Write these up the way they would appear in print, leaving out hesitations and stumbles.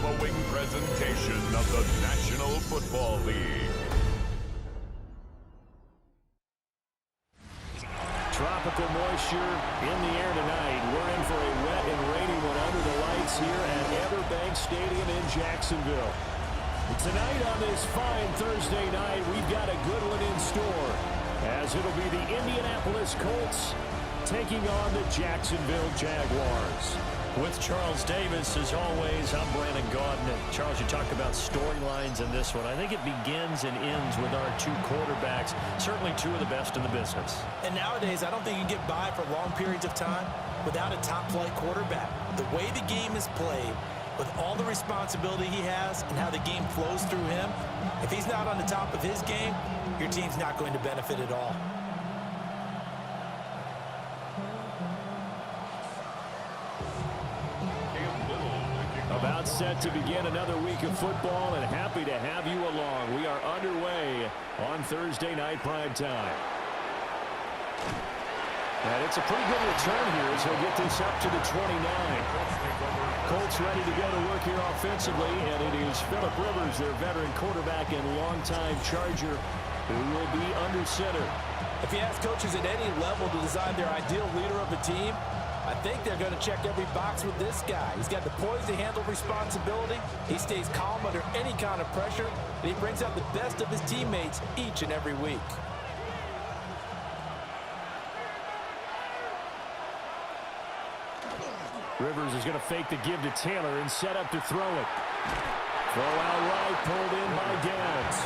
following presentation of the National Football League. Tropical moisture in the air tonight. We're in for a wet and rainy one under the lights here at Everbank Stadium in Jacksonville. Tonight on this fine Thursday night, we've got a good one in store, as it'll be the Indianapolis Colts taking on the Jacksonville Jaguars. With Charles Davis, as always, I'm Brandon Gaudin. Charles, you talked about storylines in this one. I think it begins and ends with our two quarterbacks, certainly two of the best in the business. And nowadays, I don't think you can get by for long periods of time without a top-flight quarterback. The way the game is played, with all the responsibility he has and how the game flows through him, if he's not on the top of his game, your team's not going to benefit at all. About set to begin another week of football, and happy to have you along. We are underway on Thursday night primetime. And it's a pretty good return here as he'll get this up to the 29. Colts ready to go to work here offensively, and it is Phillip Rivers, their veteran quarterback and longtime Charger, who will be under center. If you ask coaches at any level to design their ideal leader of a team, I think they're going to check every box with this guy. He's got the poise to handle responsibility. He stays calm under any kind of pressure, and he brings out the best of his teammates each and every week. Rivers is going to fake the give to Taylor and set up to throw it. Throw out right, pulled in by Downs.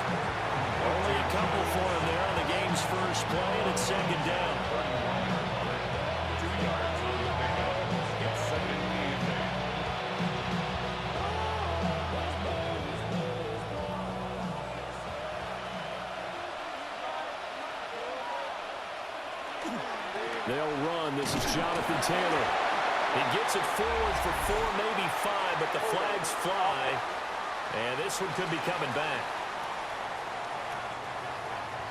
Only a couple for him there on the game's first play, and it's second down. They'll run. This is Jonathan Taylor. He gets it forward for 4, maybe 5, but the flags fly. And this one could be coming back.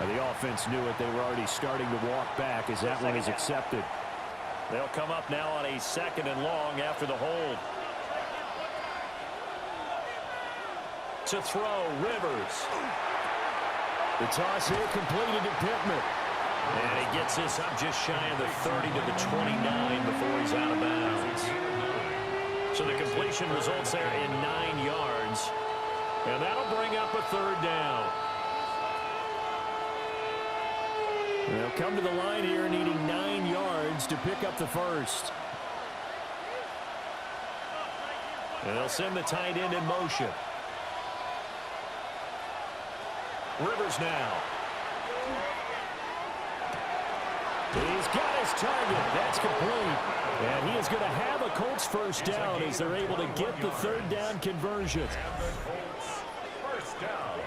The offense knew it. They were already starting to walk back as that one is accepted. They'll come up now on a 2nd and long after the hold. To throw, Rivers. The toss here completed to Pittman. And he gets this up just shy of the 30 to the 29 before he's out of bounds. So the completion results there in 9 yards. And that'll bring up a 3rd down. They'll come to the line here needing 9 yards to pick up the first. And they'll send the tight end in motion. Rivers now. He's got his target. That's complete. And he is going to have a Colts first down as they're able to get the 3rd down conversion. First down.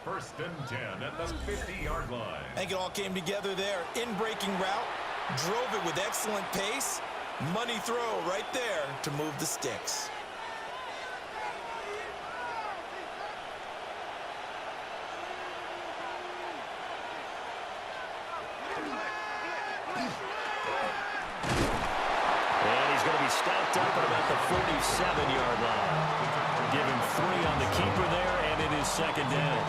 1st and 10 at the 50-yard line. I think it all came together there. In-breaking route, drove it with excellent pace. Money throw right there to move the sticks. Stopped up at about the 47-yard line. Give him 3 on the keeper there, and it is 2nd down.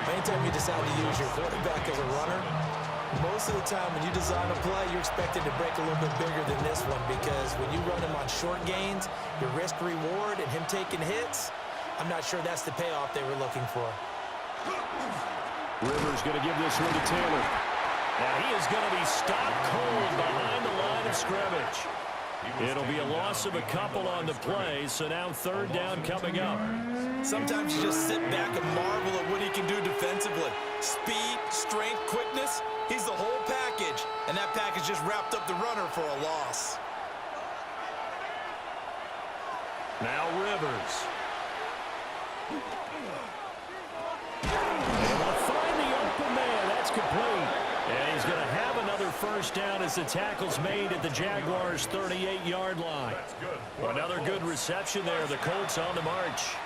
Anytime you decide to use your quarterback as a runner, most of the time when you design a play, you're expected to break a little bit bigger than this one, because when you run him on short gains, your risk-reward and him taking hits, I'm not sure that's the payoff they were looking for. Rivers going to give this one to Taylor. Now he is going to be stopped cold behind the line of scrimmage. It'll be a loss of a couple on the play, so now 3rd down coming up. Sometimes you just sit back and marvel at what he can do defensively. Speed, strength, quickness, he's the whole package, and that package just wrapped up the runner for a loss. Now Rivers. And they'll find the open man. That's complete. And he's going to have another first down as the tackle's made at the Jaguars' 38-yard line. Another good reception there. The Colts on the march.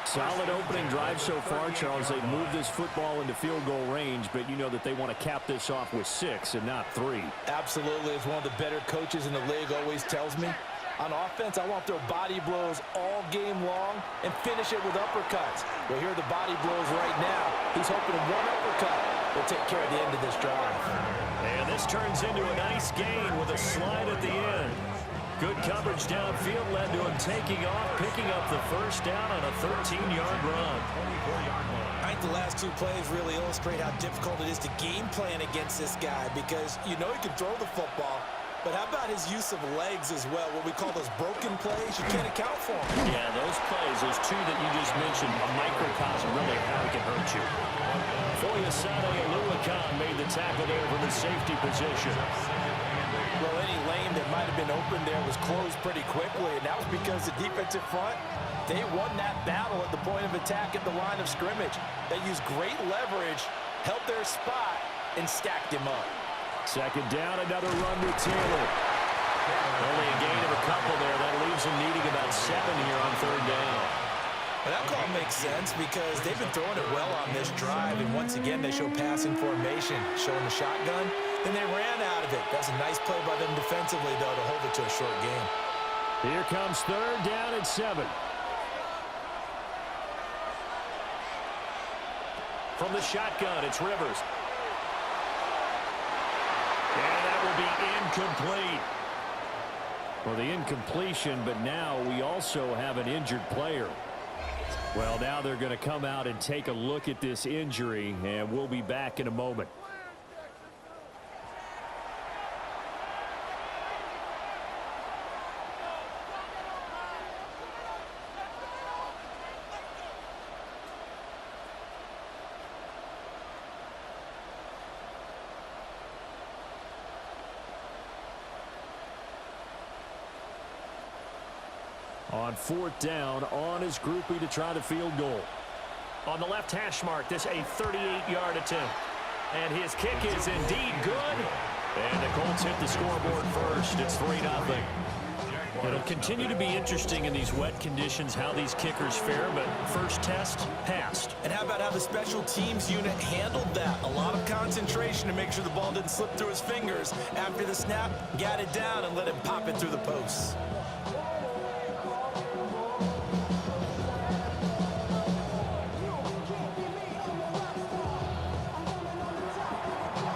Solid opening drive so far, Charles. They've moved this football into field goal range, but you know that they want to cap this off with 6 and not 3. Absolutely. As one of the better coaches in the league always tells me, On offense, I want to throw body blows all game long and finish it with uppercuts. Well, here are the body blows right now. He's hoping one uppercut will take care of the end of this drive. And this turns into a nice gain with a slide at the end. Good coverage downfield led to him taking off, picking up the first down on a 13-yard run. I think the last two plays really illustrate how difficult it is to game plan against this guy because you know he can throw the football, but how about his use of legs as well, what we call those broken plays? You can't account for them. Yeah, those plays, those two that you just mentioned, a microcosm really how it can hurt you. Foyesade Aluakan made the tackle there from the safety position. Well, any lane that might have been open there was closed pretty quickly, and that was because the defensive front, they won that battle at the point of attack at the line of scrimmage. They used great leverage, held their spot, and stacked him up. Second down, another run to Taylor. Only a gain of a couple there. That leaves him needing about 7 here on third down. And that call makes sense because they've been throwing it well on this drive, and once again they show passing formation, showing the shotgun. Then they ran out of it. That's a nice play by them defensively, though, to hold it to a short game. Here comes third down and 7. From the shotgun, it's Rivers. And that will be incomplete. Well, the incompletion, but now we also have an injured player. Well, now they're going to come out and take a look at this injury, and we'll be back in a moment. On fourth down, on his groupie to try the field goal. On the left hash mark, this a 38-yard attempt. And his kick is indeed good. And the Colts hit the scoreboard first. It's 3-0. It'll continue to be interesting in these wet conditions how these kickers fare, but first test, passed. And how about how the special teams unit handled that? A lot of concentration to make sure the ball didn't slip through his fingers. After the snap, got it down and let him pop it through the posts.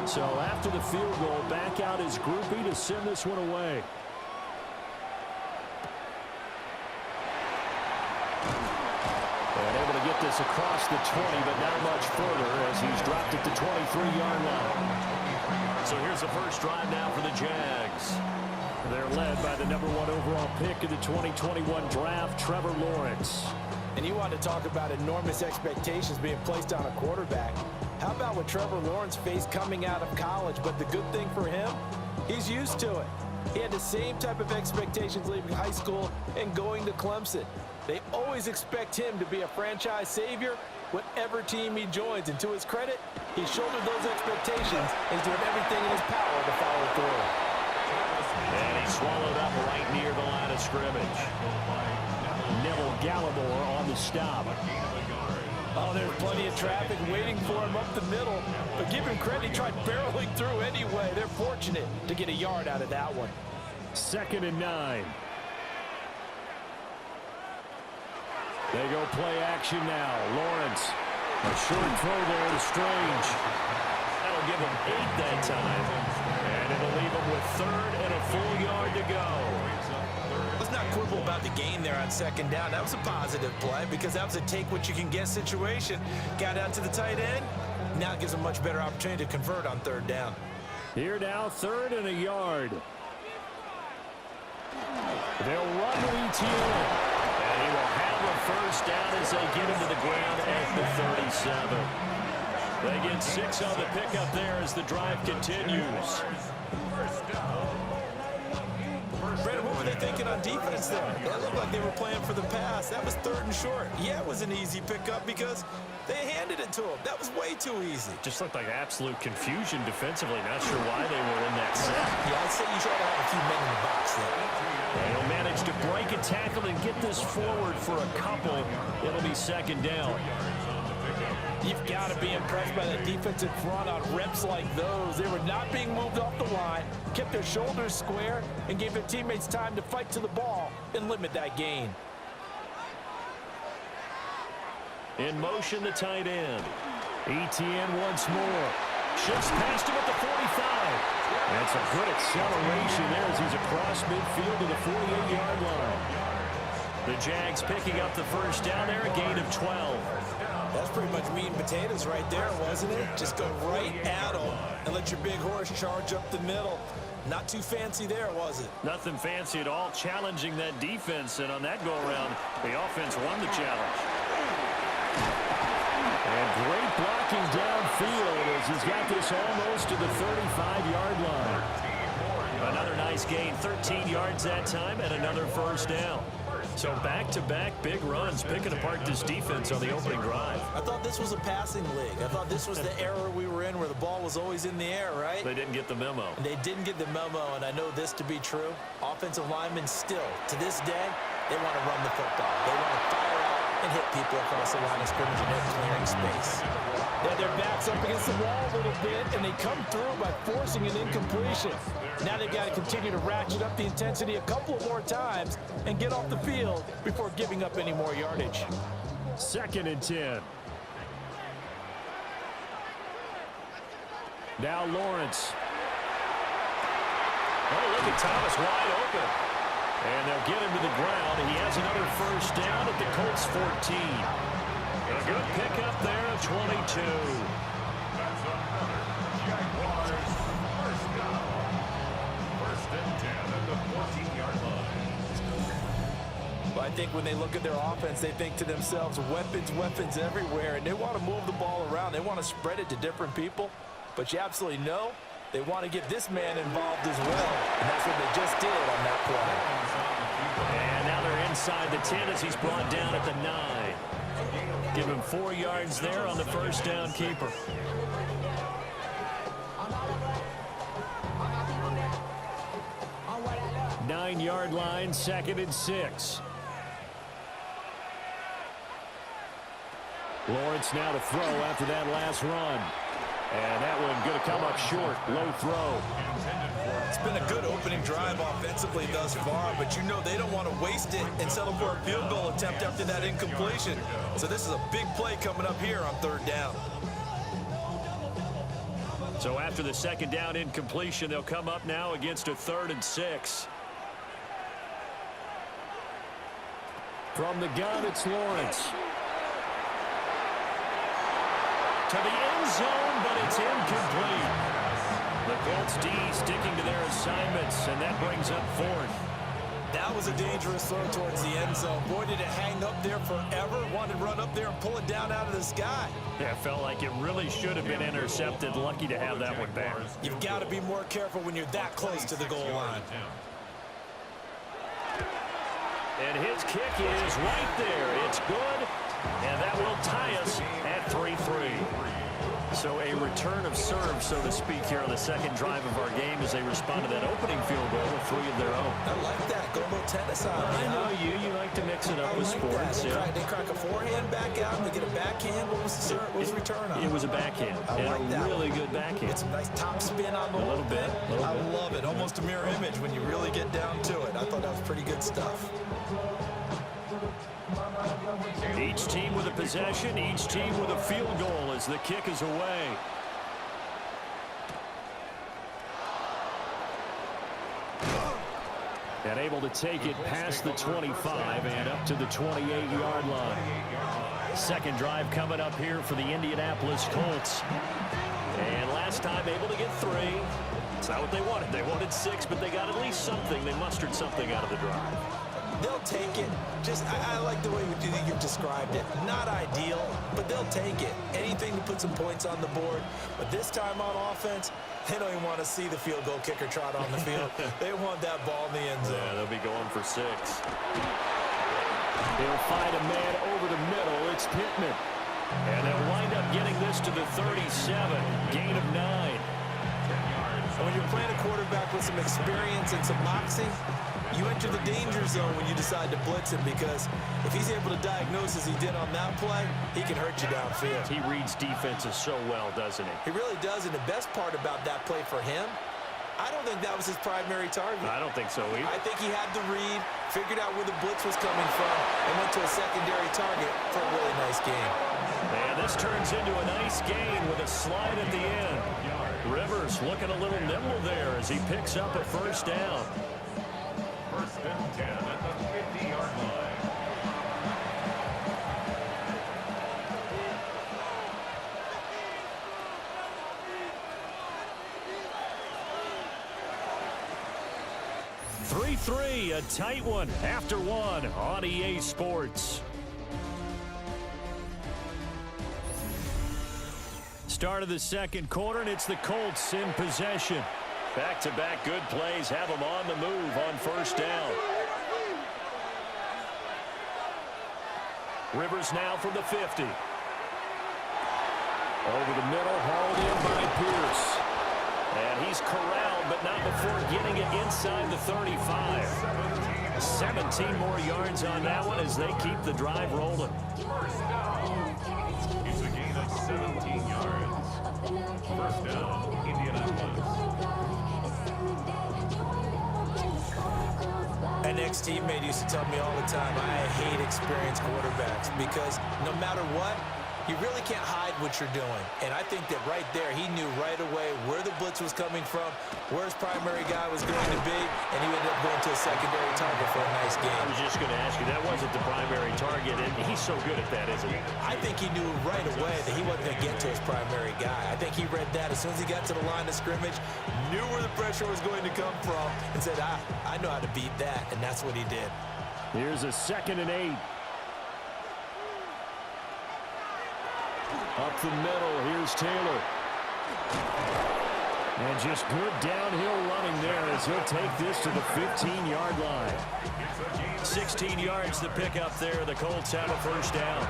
So after the field goal, back out his groupie to send this one away. And able to get this across the 20, but not much further as he's dropped it to 23-yard line. So here's the first drive now for the Jags. They're led by the #1 overall pick in the 2021 draft, Trevor Lawrence. And you want to talk about enormous expectations being placed on a quarterback. How about what Trevor Lawrence faced coming out of college? But the good thing for him, he's used to it. He had the same type of expectations leaving high school and going to Clemson. They always expect him to be a franchise savior, whatever team he joins. And to his credit, he shouldered those expectations and is doing everything in his power to follow through. And he swallowed up right near the line of scrimmage. Neville Gallimore on the stop. Oh, there's plenty of traffic waiting for him up the middle. But give him credit, he tried barreling through anyway. They're fortunate to get a yard out of that one. 2nd and 9. They go play action now. Lawrence. A short throw there to Strange. That'll give him 8 that time. And it'll leave him with 3rd and a full yard to go. Let's not quibble about the gain there on 2nd down. That was a positive play because that was a take-what-you-can-get situation. Got out to the tight end. Now it gives him a much better opportunity to convert on 3rd down. Here now, 3rd and a yard. They'll run to Etienne. And he will have a first down as they get him to the ground at the 37. They get 6 on the pickup there as the drive continues. Brandon, what were they thinking on defense there? It looked like they were playing for the pass. That was 3rd and short. Yeah, it was an easy pickup because they handed it to him. That was way too easy. Just looked like absolute confusion defensively. Not sure why they were in that set. Yeah, I'd say you try to have a few men in the box there. And he'll manage to break a tackle and get this forward for a couple. It'll be 2nd down. You've got to be impressed by the defensive front on reps like those. They were not being moved off the line, kept kept their shoulders square and gave their teammates time to fight to the ball and limit that gain. In motion, the tight end. ETN once more. Shifts past him at the 45. That's a good acceleration there as he's across midfield to the 48-yard line. The Jags picking up the first down there, a gain of 12. That's pretty much meat and potatoes right there, wasn't it? Just go right at them and let your big horse charge up the middle. Not too fancy there, was it? Nothing fancy at all, challenging that defense, and on that go-around, the offense won the challenge. And great blocking downfield as he's got this almost to the 35-yard line. Another nice gain, 13 yards that time, and another first down. So back-to-back big runs, picking apart this defense on the opening drive. I thought this was a passing league. I thought this was the era we were in where the ball was always in the air, right? They didn't get the memo. And they didn't get the memo, and I know this to be true. Offensive linemen still, to this day, they want to run the football. They want to fire out and hit people across the line of scrimmage and they're clearing space. Now their backs up against the wall a little bit, and they come through by forcing an incompletion. Now they've got to continue to ratchet up the intensity a couple of more times and get off the field before giving up any more yardage. 2nd and 10. Now Lawrence. Oh, look at Thomas wide open. And they'll get him to the ground. He has another first down at the Colts 14. A good pickup there of 22. That's another Jaguars first down. 1st and 10 at the 14-yard line. But I think when they look at their offense, they think to themselves, weapons, weapons everywhere, and they want to move the ball around. They want to spread it to different people. But you absolutely know they want to get this man involved as well, and that's what they just did on that play. And now they're inside the 10 as he's brought down at the 9. Give him 4 yards there on the first down keeper. Nine-yard line, 2nd and 6. Lawrence now to throw after that last run. And that one going to come up short. Low throw. It's been a good opening drive offensively thus far, but you know they don't want to waste it and settle for a field goal attempt after that incompletion. So this is a big play coming up here on 3rd down. So after the 2nd down incompletion, they'll come up now against a 3rd and 6. From the gun, it's Lawrence. To the end zone, but it's incomplete. The Colts D sticking to their assignments, and that brings up 4th. That was a dangerous throw towards the end zone. Boy, did it hang up there forever. Wanted to run up there and pull it down out of the sky. Yeah, it felt like it really should have been intercepted. Lucky to have that one back. You've got to be more careful when you're that close to the goal line. And his kick is right there. It's good, and that will tie us at 3-3. So a return of serve, so to speak, here on the 2nd drive of our game as they respond to that opening field goal with 3 of their own. I like that. Go a little tennis on me. I know you like to mix it up with sports. They crack a forehand back out and they get a backhand. What was the return on? It was a backhand. I like and that. a really good backhand. It's a nice top spin on the A little bit. I love it. Almost a mirror image when you really get down to it. I thought that was pretty good stuff. Each team with a possession, each team with a field goal as the kick is away. And able to take it past the 25 and up to the 28-yard line. 2nd drive coming up here for the Indianapolis Colts. And last time able to get 3. It's not what they wanted. They wanted 6, but they got at least something. They mustered something out of the drive. They'll take it. I like the way you've described it. Not ideal, but they'll take it. Anything to put some points on the board. But this time on offense, they don't even want to see the field goal kicker trot on the field. They want that ball in the end zone. Yeah, they'll be going for 6. They'll find a man over the middle. It's Pittman. And they'll wind up getting this to the 37. Gain of 9. And when you're playing a quarterback with some experience and some moxie, you enter the danger zone when you decide to blitz him, because if he's able to diagnose as he did on that play, he can hurt you downfield. He reads defenses so well, doesn't he? He really does, and the best part about that play for him, I don't think that was his primary target. I don't think so either. I think he had the read, figured out where the blitz was coming from, and went to a secondary target for a really nice gain. And this turns into a nice gain with a slide at the end. Rivers looking a little nimble there as he picks up a first down. First and 10 at the 50-yard line. Three, a tight one after one on EA Sports. Start of the second quarter, and it's the Colts in possession. Back-to-back good plays have them on the move on first down. Rivers now from the 50. Over the middle, hauled in by Pierce. And he's corralled, but not before getting it inside the 35. 17 more yards on that one as they keep the drive rolling. First down. It's a gain of 17 yards. First down, Indianapolis. An ex-teammate used to tell me all the time, I hate experienced quarterbacks because no matter what, you really can't hide what you're doing. And I think that right there, he knew right away where the blitz was coming from, where his primary guy was going to be, and he ended up going to a secondary target for a nice game. I was just going to ask you, that wasn't the primary target, and he's so good at that, isn't he? I think he knew right away that he wasn't going to get to his primary guy. I think he read that as soon as he got to the line of scrimmage, knew where the pressure was going to come from, and said, I know how to beat that, and that's what he did. Here's a 2nd and 8. Up the middle, here's Taylor. And just good downhill running there as he'll take this to the 15-yard line. 16 yards to pick up there. The Colts have a first down.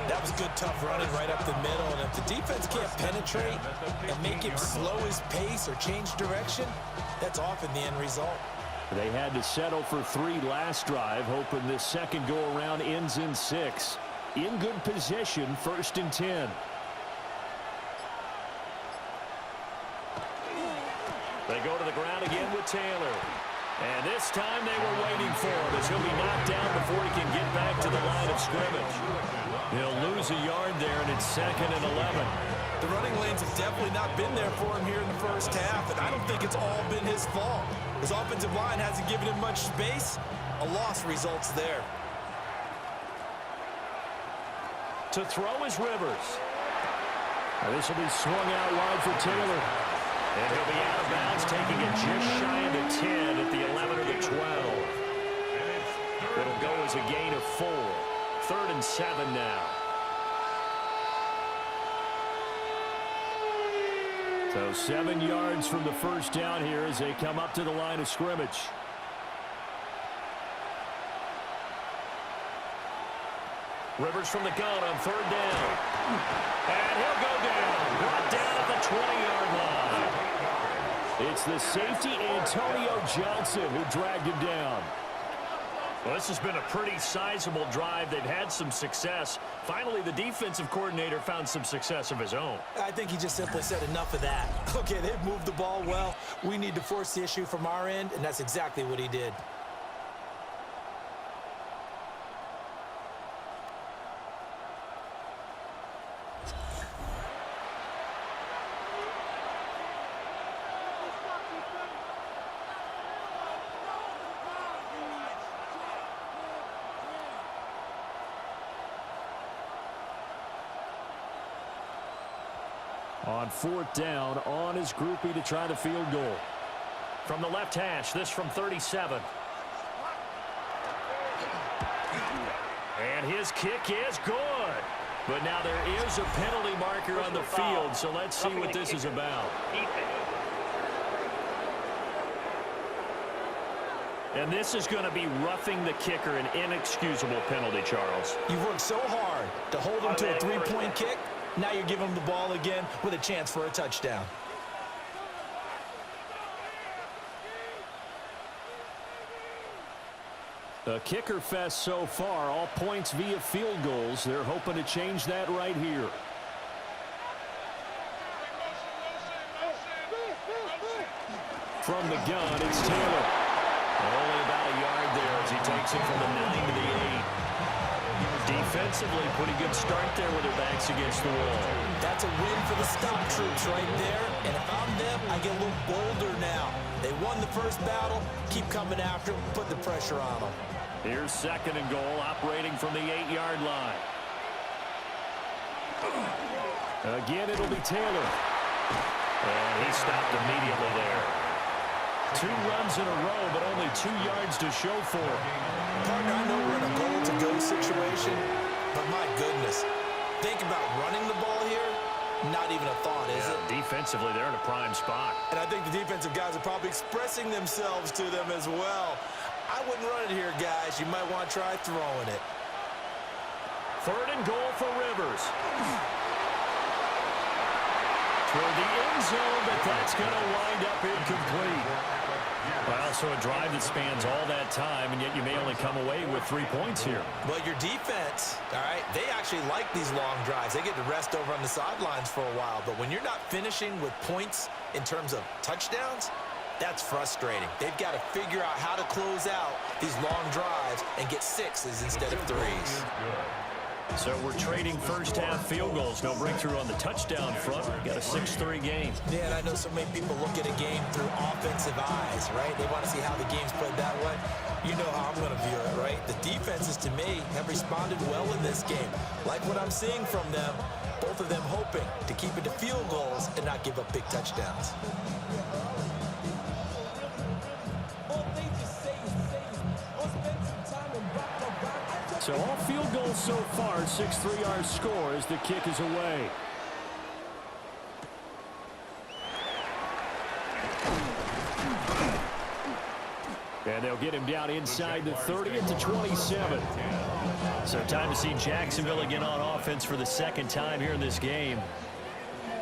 That was good, tough running right up the middle. And if the defense can't penetrate and make him slow his pace or change direction, that's often the end result. They had to settle for 3 last drive, hoping this second go-around ends in 6. In good position, 1st and 10. They go to the ground again with Taylor. And this time they were waiting for him as he'll be knocked down before he can get back to the line of scrimmage. He'll lose a yard there, and it's 2nd and 11. The running lanes have definitely not been there for him here in the first half, and I don't think it's all been his fault. His offensive line hasn't given him much space. A loss results there. To throw is Rivers. This will be swung out wide for Taylor. And he'll be out of bounds, taking it just shy of the 10 at the 11 or the 12. It'll go as a gain of 4. 3rd and 7 now. So 7 yards from the first down here as they come up to the line of scrimmage. Rivers from the gun on 3rd down. And he'll go down. Brought down at the 20-yard line. It's the safety, Antonio Johnson, who dragged him down. Well, this has been a pretty sizable drive. They've had some success. Finally, the defensive coordinator found some success of his own. I think he just simply said enough of that. Okay, they've moved the ball well. We need to force the issue from our end, and that's exactly what he did. On 4th down, on his groupie to try the field goal. From the left hash, this from 37. And his kick is good. But now there is a penalty marker on the field, so let's see what this is about. And this is going to be roughing the kicker, an inexcusable penalty, Charles. You've worked so hard to hold him to a 3-point kick. Now you're giving him the ball again with a chance for a touchdown. A kicker fest so far, all points via field goals. They're hoping to change that right here. from the gun. It's Taylor. Only about a yard there as he takes it from the 9 to the 8. Defensively, pretty good start there with their backs against the wall. That's a win for the stop troops right there. And if I'm them, I get a little bolder now. They won the first battle. Keep coming after them. Put the pressure on them. Here's 2nd and goal, operating from the 8-yard line. Again, it'll be Taylor. And he stopped immediately there. 2 runs in a row, but only 2 yards to show for it. Partner, I know we're in a goal-to-go situation, but my goodness. Think about running the ball here. Not even a thought, is it? Defensively, they're in a prime spot. And I think the defensive guys are probably expressing themselves to them as well. I wouldn't run it here, guys. You might want to try throwing it. 3rd and goal for Rivers. Toward the end zone, but that's going to wind up incomplete. Well, so a drive that spans all that time, and yet you may only come away with 3 points here. Well, your defense, all right, they actually like these long drives. They get to rest over on the sidelines for a while. But when you're not finishing with points in terms of touchdowns, that's frustrating. They've got to figure out how to close out these long drives and get 6s instead of 3s. So we're trading first-half field goals. No breakthrough on the touchdown front. We've got a 6-3 game. Yeah, and I know so many people look at a game through offensive eyes, right? They want to see how the game's played that way. You know how I'm going to view it, right? The defenses, to me, have responded well in this game. Like what I'm seeing from them, both of them hoping to keep it to field goals and not give up big touchdowns. So all field goals so far, 6-3 our score as the kick is away. And they'll get him down inside the 30 at the 27. So time to see Jacksonville again on offense for the 2nd time here in this game.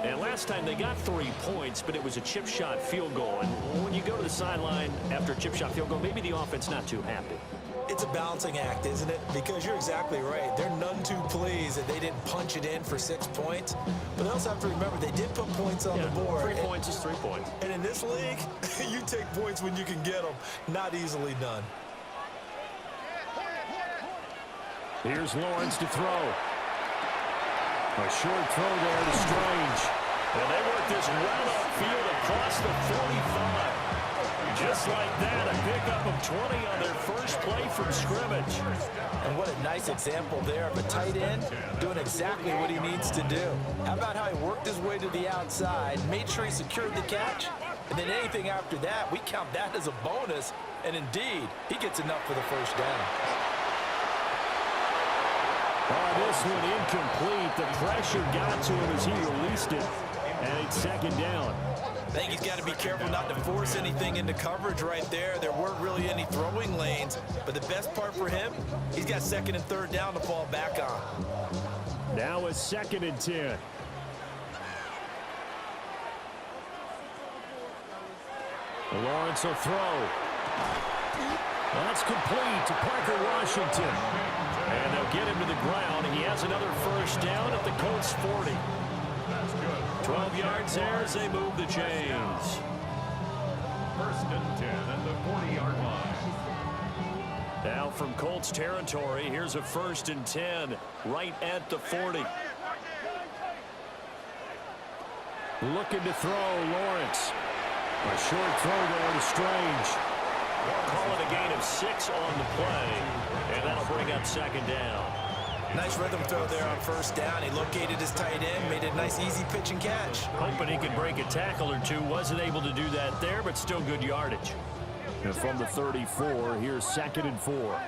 And last time they got 3 points, but it was a chip shot field goal. And when you go to the sideline after a chip shot field goal, maybe the offense not too happy. It's a balancing act, isn't it? Because you're exactly right. They're none too pleased that they didn't punch it in for 6 points. But they also have to remember they did put points on the board. 3 points is 3 points. And in this league, you take points when you can get them. Not easily done. Here's Lawrence to throw. A short throw there to Strange. And they work this well upfield across the 45. Just like that, a pickup of 20 on their first play from scrimmage. And what a nice example there of a tight end doing exactly what he needs to do. How about how he worked his way to the outside, made sure he secured the catch, and then anything after that, we count that as a bonus. And indeed, he gets enough for the first down. This one incomplete. The pressure got to him as he released it. And it's 2nd down. I think he's got to be careful not to force anything into coverage right there. There weren't really any throwing lanes. But the best part for him, he's got 2nd and 3rd down to fall back on. Now a 2nd and 10. Lawrence will throw. That's complete to Parker Washington. And they'll get him to the ground. He has another first down at the Colts 40. 12 yards there as they move the chains. 1st and 10 at the 40-yard line. Now from Colts territory, here's a 1st and 10 right at the 40. Looking to throw, Lawrence. A short throw there to Strange. Call it a gain of 6 on the play, and that'll bring up 2nd down. Nice rhythm throw there on 1st down. He located his tight end, made a nice easy pitch and catch. Hoping he could break a tackle or two. Wasn't able to do that there, but still good yardage. And from the 34, here's 2nd and 4.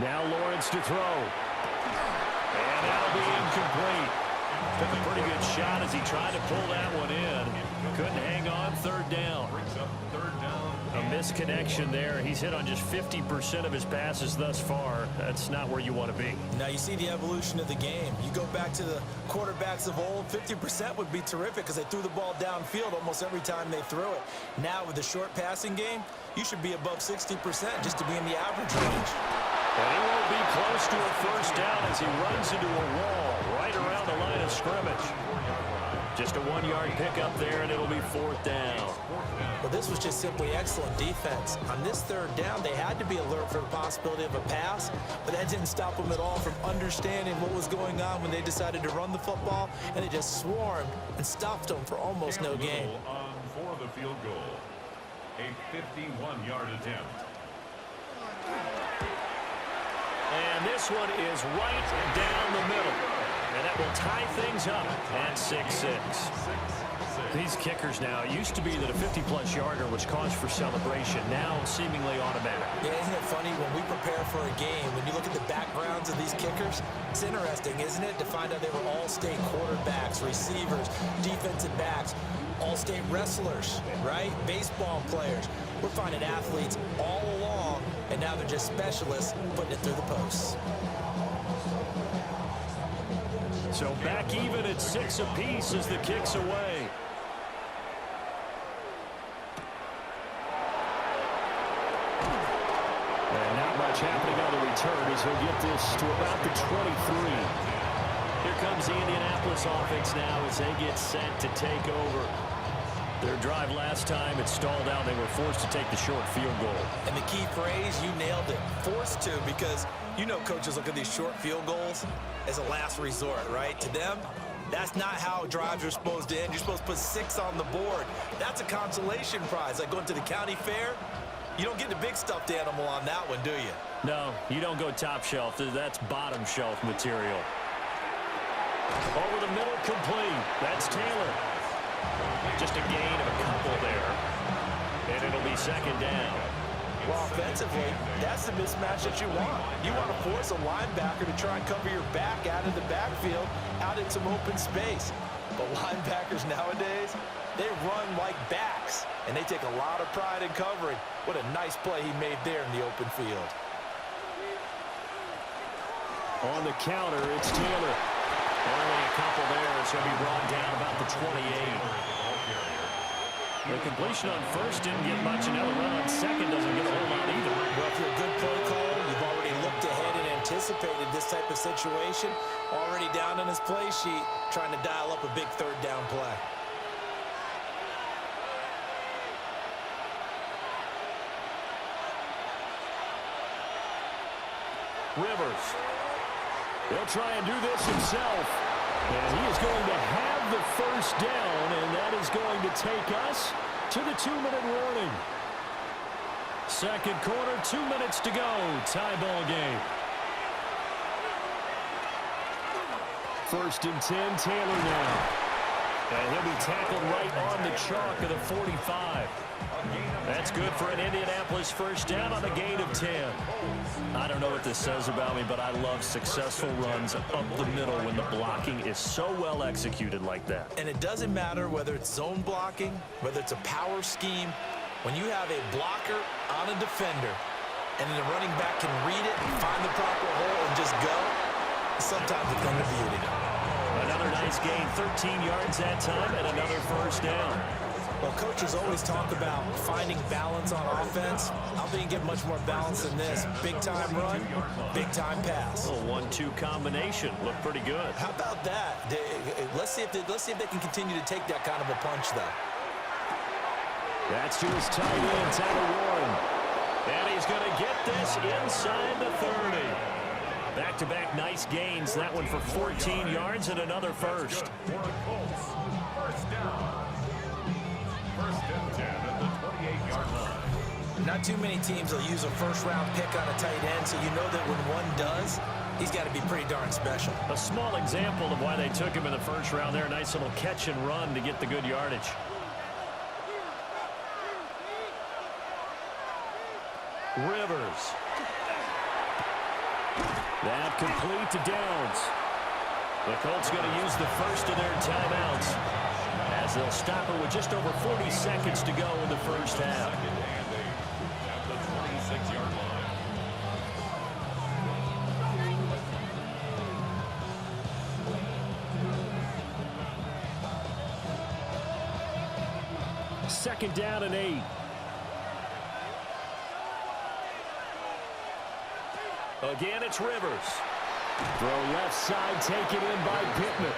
Now Lawrence to throw. And that'll be incomplete. Took a pretty good shot as he tried to pull that one in. Couldn't hang on, 3rd down. A misconnection there. He's hit on just 50% of his passes thus far. That's not where you want to be. Now you see the evolution of the game. You go back to the quarterbacks of old, 50% would be terrific because they threw the ball downfield almost every time they threw it. Now with the short passing game, you should be above 60% just to be in the average range. And he won't be close to a first down as he runs into a wall right around the line of scrimmage. Just a 1-yard pickup there, and it'll be 4th down. Well, this was just simply excellent defense. On this 3rd down, they had to be alert for the possibility of a pass, but that didn't stop them at all from understanding what was going on when they decided to run the football, and they just swarmed and stopped them for almost no gain. On for the field goal. A 51-yard attempt. And this one is right down the middle. And that will tie things up at 6-6. These kickers now, it used to be that a 50-plus yarder was cause for celebration. Now seemingly automatic. Yeah, isn't it funny when we prepare for a game, when you look at the backgrounds of these kickers, it's interesting, isn't it, to find out they were all-state quarterbacks, receivers, defensive backs, all-state wrestlers, right? Baseball players. We're finding athletes all along, and now they're just specialists putting it through the posts. So back even at 6 apiece as the kick's away. And not much happening on the return as he'll get this to about the 23. Here comes the Indianapolis offense now as they get set to take over. Their drive last time, it stalled out. They were forced to take the short field goal. And the key phrase, you nailed it, forced to, because you know coaches look at these short field goals as a last resort, right? To them, that's not how drives are supposed to end. You're supposed to put 6 on the board. That's a consolation prize. Like going to the county fair, you don't get the big stuffed animal on that one, do you? No, you don't go top shelf. That's bottom shelf material. Over the middle, complete. That's Taylor. Just a gain of a couple there. And it'll be 2nd down. Well, offensively, that's the mismatch that you want. You want to force a linebacker to try and cover your back out of the backfield, out in some open space. But linebackers nowadays, they run like backs, and they take a lot of pride in covering. What a nice play he made there in the open field. On the counter, it's Taylor. Only a couple there. It's going to be brought down about the 28. The completion on first didn't get much, and now the run on second doesn't get a whole lot either. Well, if you're a good play caller, you've already looked ahead and anticipated this type of situation. Already down on his play sheet, trying to dial up a big 3rd down play. Rivers. He'll try and do this himself. And he is going to have the 1st down, and that is going to take us to the 2-minute warning. 2nd quarter, 2 minutes to go. Tie ball game. 1st and 10, Taylor now. And he'll be tackled right on the chalk of the 45. That's good for an Indianapolis 1st down on a gain of 10. I don't know what this says about me, but I love successful runs up the middle when the blocking is so well executed like that. And it doesn't matter whether it's zone blocking, whether it's a power scheme. When you have a blocker on a defender, and then the running back can read it and find the proper hole and just go, sometimes it's thing of beauty. Another nice gain, 13 yards that time, and another 1st down. Well, coaches always talk about finding balance on offense. I don't think you get much more balance than this. Big-time run, big-time pass. A 1-2 combination. Looked pretty good. How about that? Let's see if they can continue to take that kind of a punch, though. That's to his tight end, Tyler Warren. And he's going to get this inside the 30. Back-to-back nice gains. That one for 14 yards and another 1st. For the Colts, 1st down. 1st and 10 at the 28-yard line. Not too many teams will use a 1st-round pick on a tight end, so you know that when one does, he's got to be pretty darn special. A small example of why they took him in the 1st round there. Nice little catch and run to get the good yardage. Rivers. That complete to Downs. The Colts going to use the 1st of their timeouts as they'll stop it with just over 40 seconds to go in the 1st half. At the 26-yard line. Second down and 8. Again, it's Rivers. Throw left side, taken in by Pittman.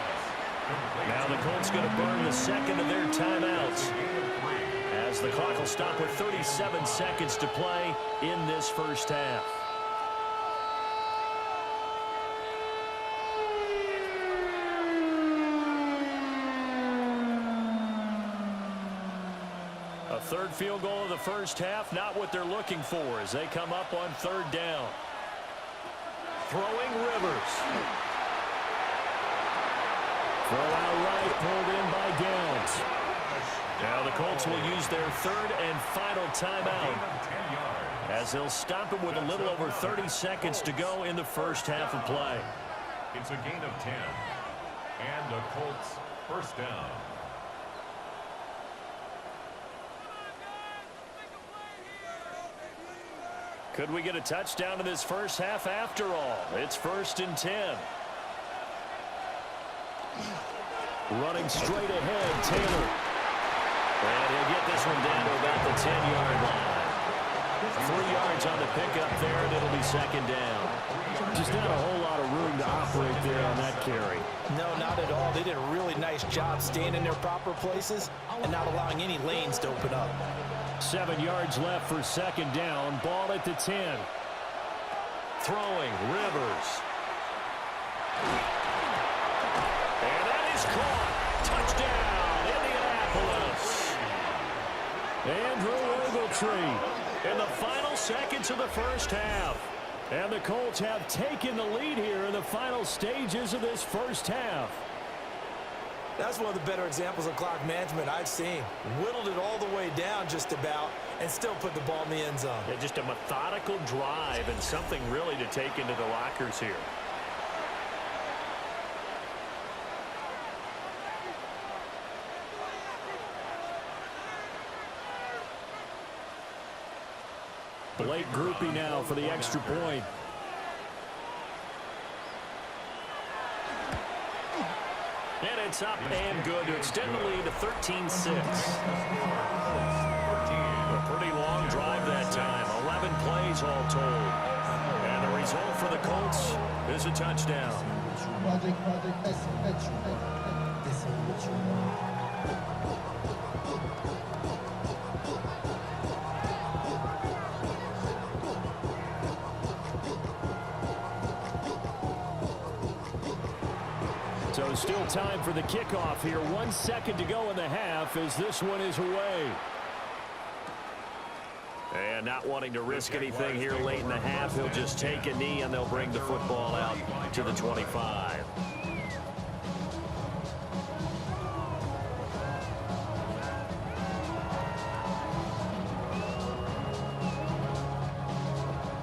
Now the Colts going to burn the second of their timeouts, as the clock will stop with 37 seconds to play in this first half. A third field goal of the first half, not what they're looking for as they come up on third down. Throwing Rivers. Throw out right, pulled in by Downs. Now the Colts will use their third and final timeout, 10 yards. as they'll stop it with a little over 30 seconds to go in the first half of play. It's a gain of 10. And the Colts first down. Could we get a touchdown in this first half after all? It's 1st and 10. Running straight ahead, Taylor. And he'll get this one down to about the 10-yard line. 3 yards on the pickup there, and it'll be second down. Just not a whole lot of room to operate there on that carry. No, not at all. They did a really nice job staying in their proper places and not allowing any lanes to open up. 7 yards left for second down. Ball at the 10. Throwing, Rivers. And that is caught. Touchdown, Indianapolis. Andrew Ogletree. In the final seconds of the first half. And the Colts have taken the lead here in the final stages of this first half. That's one of the better examples of clock management I've seen. Whittled it all the way down just about and still put the ball in the end zone. Yeah, just a methodical drive and something really to take into the lockers here. Late groupie now for the extra point. And it's up and good to extend the lead to 13-6. A pretty long drive that time. 11 plays all told. And the result for the Colts is a touchdown. So still time for the kickoff here. 1 second to go in the half as this one is away. And not wanting to risk anything here late in the half, he'll just take a knee and they'll bring the football out to the 25.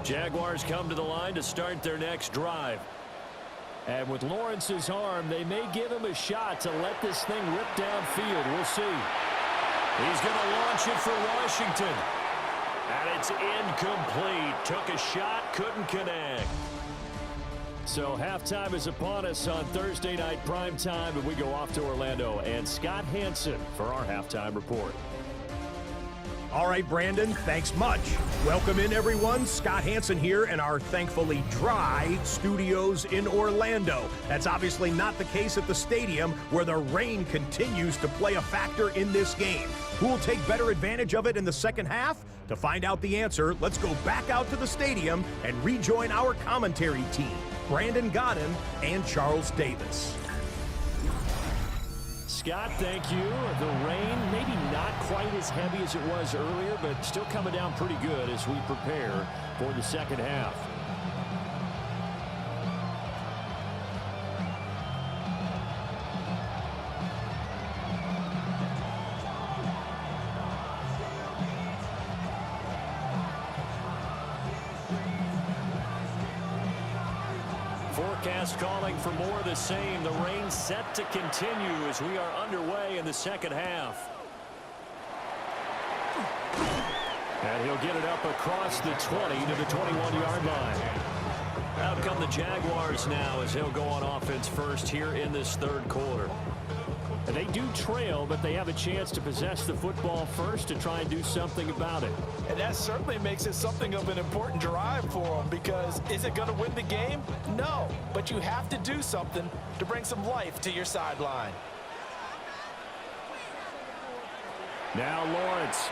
Jaguars come to the line to start their next drive. And with Lawrence's arm, they may give him a shot to let this thing rip downfield. We'll see. He's going to launch it for Washington. And it's incomplete. Took a shot, couldn't connect. So halftime is upon us on Thursday night prime time, and we go off to Orlando. And Scott Hansen for our halftime report. All right, Brandon, thanks much. Welcome in, everyone. Scott Hansen here in our thankfully dry studios in Orlando. That's obviously not the case at the stadium, where the rain continues to play a factor in this game. Who will take better advantage of it in the second half? To find out the answer, let's go back out to the stadium and rejoin our commentary team, Brandon Godden and Charles Davis. Scott, thank you. The rain, maybe not quite as heavy as it was earlier, but still coming down pretty good as we prepare for the second half. Forecast calling for more of the same. The rain set to continue as we are underway in the second half. And he'll get it up across the 20 to the 21-yard line. Out come the Jaguars now as he'll go on offense first here in this third quarter. And they do trail, but they have a chance to possess the football first to try and do something about it. And that certainly makes it something of an important drive for them, because is it going to win the game? No, but you have to do something to bring some life to your sideline. Now Lawrence.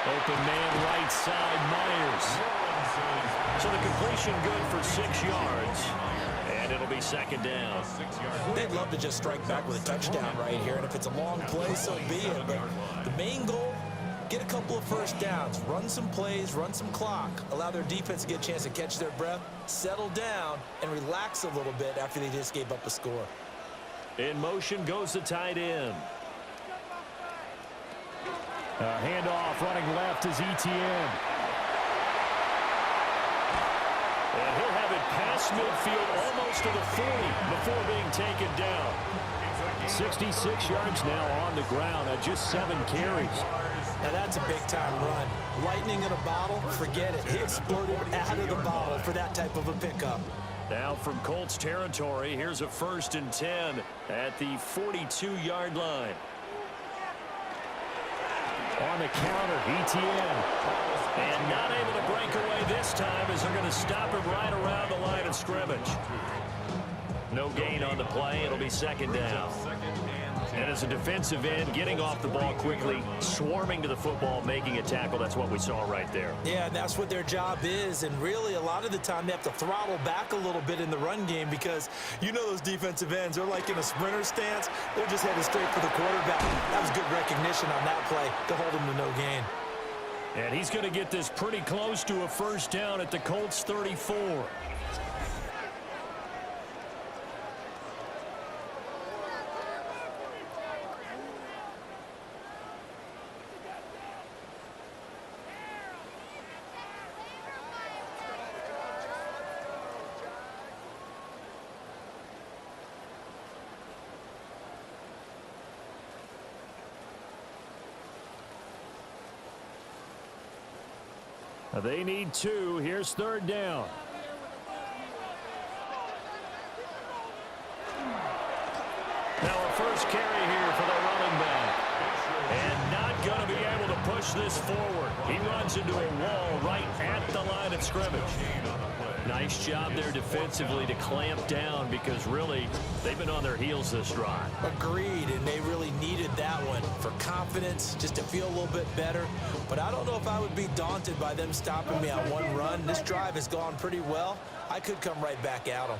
Open man right side, Myers. So the completion good for 6 yards. And it'll be second down. They'd love to just strike back with a touchdown right here, and if it's a long play, so be it. But the main goal, get a couple of first downs, run some plays, run some clock, allow their defense to get a chance to catch their breath, settle down, and relax a little bit after they just gave up a score. In motion goes the tight end. Handoff running left is Etienne. And he'll have it past midfield almost to the 40 before being taken down. 66 yards now on the ground at just 7 carries. Now that's a big-time run. Lightning in a bottle, forget it. He exploded out of the bottle for that type of a pickup. Now from Colts territory, here's a 1st and 10 at the 42-yard line. On the counter, Etienne. And not able to break away this time as they're going to stop him right around the line of scrimmage. No gain on the play. It'll be second down. And as a defensive end, getting off the ball quickly, swarming to the football, making a tackle, that's what we saw right there. Yeah, and that's what their job is. And really, a lot of the time, they have to throttle back a little bit in the run game, because you know those defensive ends, they're like in a sprinter stance. They're just headed straight for the quarterback. That was good recognition on that play to hold him to no gain. And he's going to get this pretty close to a first down at the Colts 34. They need 2. Here's 3rd down. Now a first carry here for the running back. And not going to be able to push this forward. He runs into a wall right at the line of scrimmage. Nice job there defensively to clamp down, because really they've been on their heels this drive. Agreed, and they really needed that one for confidence, just to feel a little bit better. But I don't know if I would be daunted by them stopping me on one run. This drive has gone pretty well. I could come right back at them.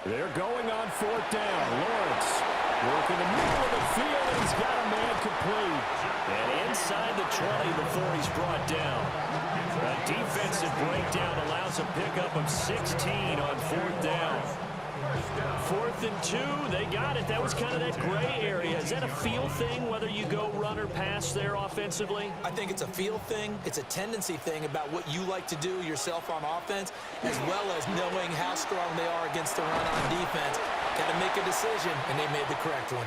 They're going on 4th down. Lawrence working the middle of the field, and he's got a man complete. And inside the 20 before he's brought down. A defensive breakdown allows a pickup of 16 on 4th down. 4th and 2, they got it. That was kind of that gray area. Is that a feel thing, whether you go run or pass there offensively? I think it's a feel thing. It's a tendency thing about what you like to do yourself on offense, as well as knowing how strong they are against the run on defense. Got to make a decision, and they made the correct one.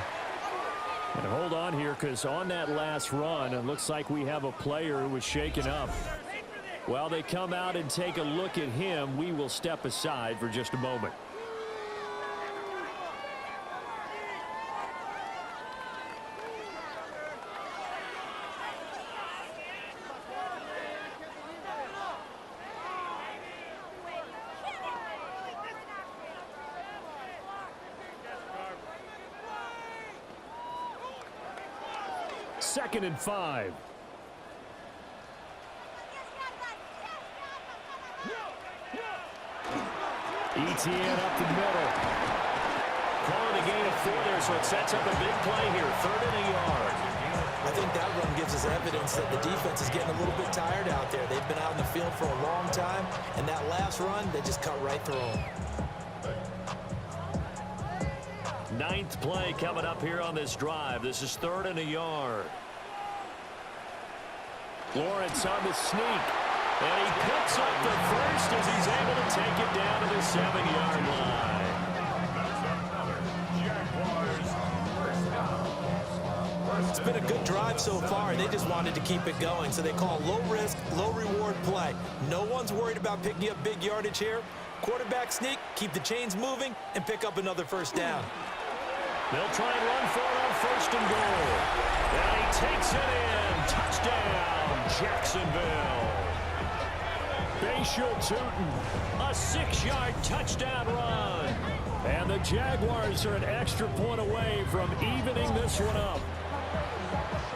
And hold on here, because on that last run, it looks like we have a player who was shaken up. While they come out and take a look at him, we will step aside for just a moment. Second and 5. Etienne up the middle. Calling a gain of 4 there, so it sets up a big play here. 3rd and a yard. I think that run gives us evidence that the defense is getting a little bit tired out there. They've been out in the field for a long time, and that last run, they just cut right through them. 9th play coming up here on this drive. This is 3rd and a yard. Lawrence on the sneak. And he picks up the first as he's able to take it down to the 7-yard line. It's been a good drive so far. They just wanted to keep it going, so they call low-risk, low-reward play. No one's worried about picking up big yardage here. quarterback sneak, keep the chains moving, and pick up another first down. They'll try and run for it on first and goal. And he takes it in. Touchdown, Jacksonville. Facial Tootin, A 6-yard touchdown run. and the Jaguars are an extra point away from evening this one up.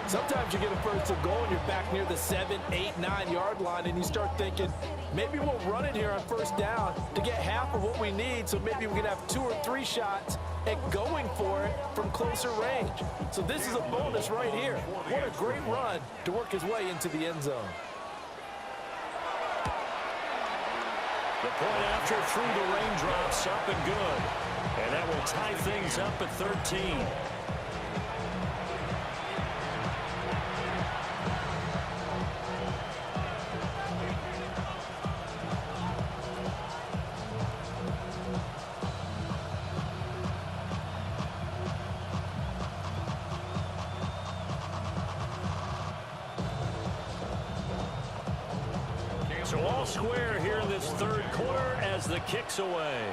Sometimes you get a first and goal and you're back near the 7, 8, 9-yard line, and you start thinking, maybe we'll run it here on first down to get half of what we need, so maybe we can have 2 or 3 shots at going for it from closer range. So this is a bonus right here. What a great run to work his way into the end zone. The point after through the raindrops, up and good. And that will tie things up at 13. So all square here in this third quarter as the kick's away.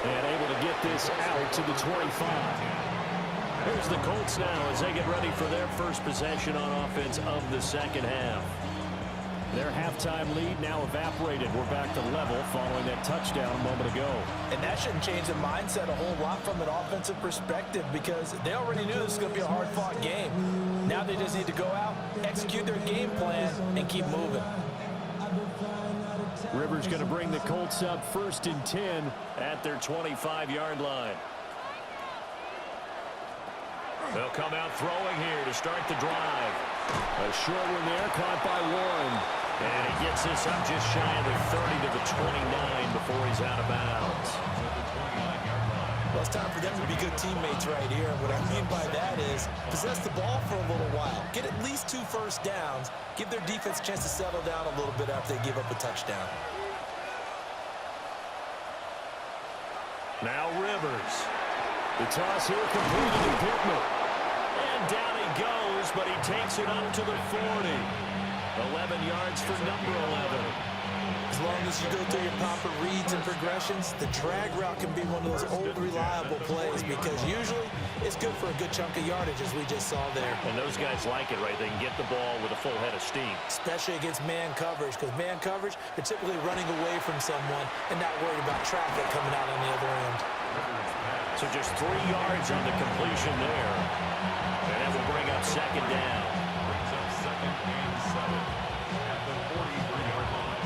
And able to get this out to the 25. Here's the Colts now as they get ready for their first possession on offense of the second half. Their halftime lead now evaporated. We're back to level following that touchdown a moment ago. And that shouldn't change the mindset a whole lot from an offensive perspective, because they already knew this was going to be a hard-fought game. Now they just need to go out, execute their game plan, and keep moving. Rivers going to bring the Colts up 1st and 10 at their 25-yard line. They'll come out throwing here to start the drive. A short one there, caught by Warren. And he gets this up just shy of the 30 to the 29 before he's out of bounds. Well, it's time for them to be good teammates right here. And what I mean by that is possess the ball for a little while. Get at least 2 first downs. Give their defense a chance to settle down a little bit after they give up a touchdown. Now Rivers. The toss here completed to Pittman. And down he goes, but he takes it up to the 40. 11 yards for number 11. As long as you go through your proper reads and progressions, the drag route can be one of those old reliable plays, because usually it's good for a good chunk of yardage, as we just saw there. And those guys like it, right? They can get the ball with a full head of steam. Especially against man coverage, because man coverage, they're typically running away from someone and not worried about traffic coming out on the other end. So just 3 yards on the completion there. And that will bring up second down. Brings up 2nd and 7 at the 43-yard line.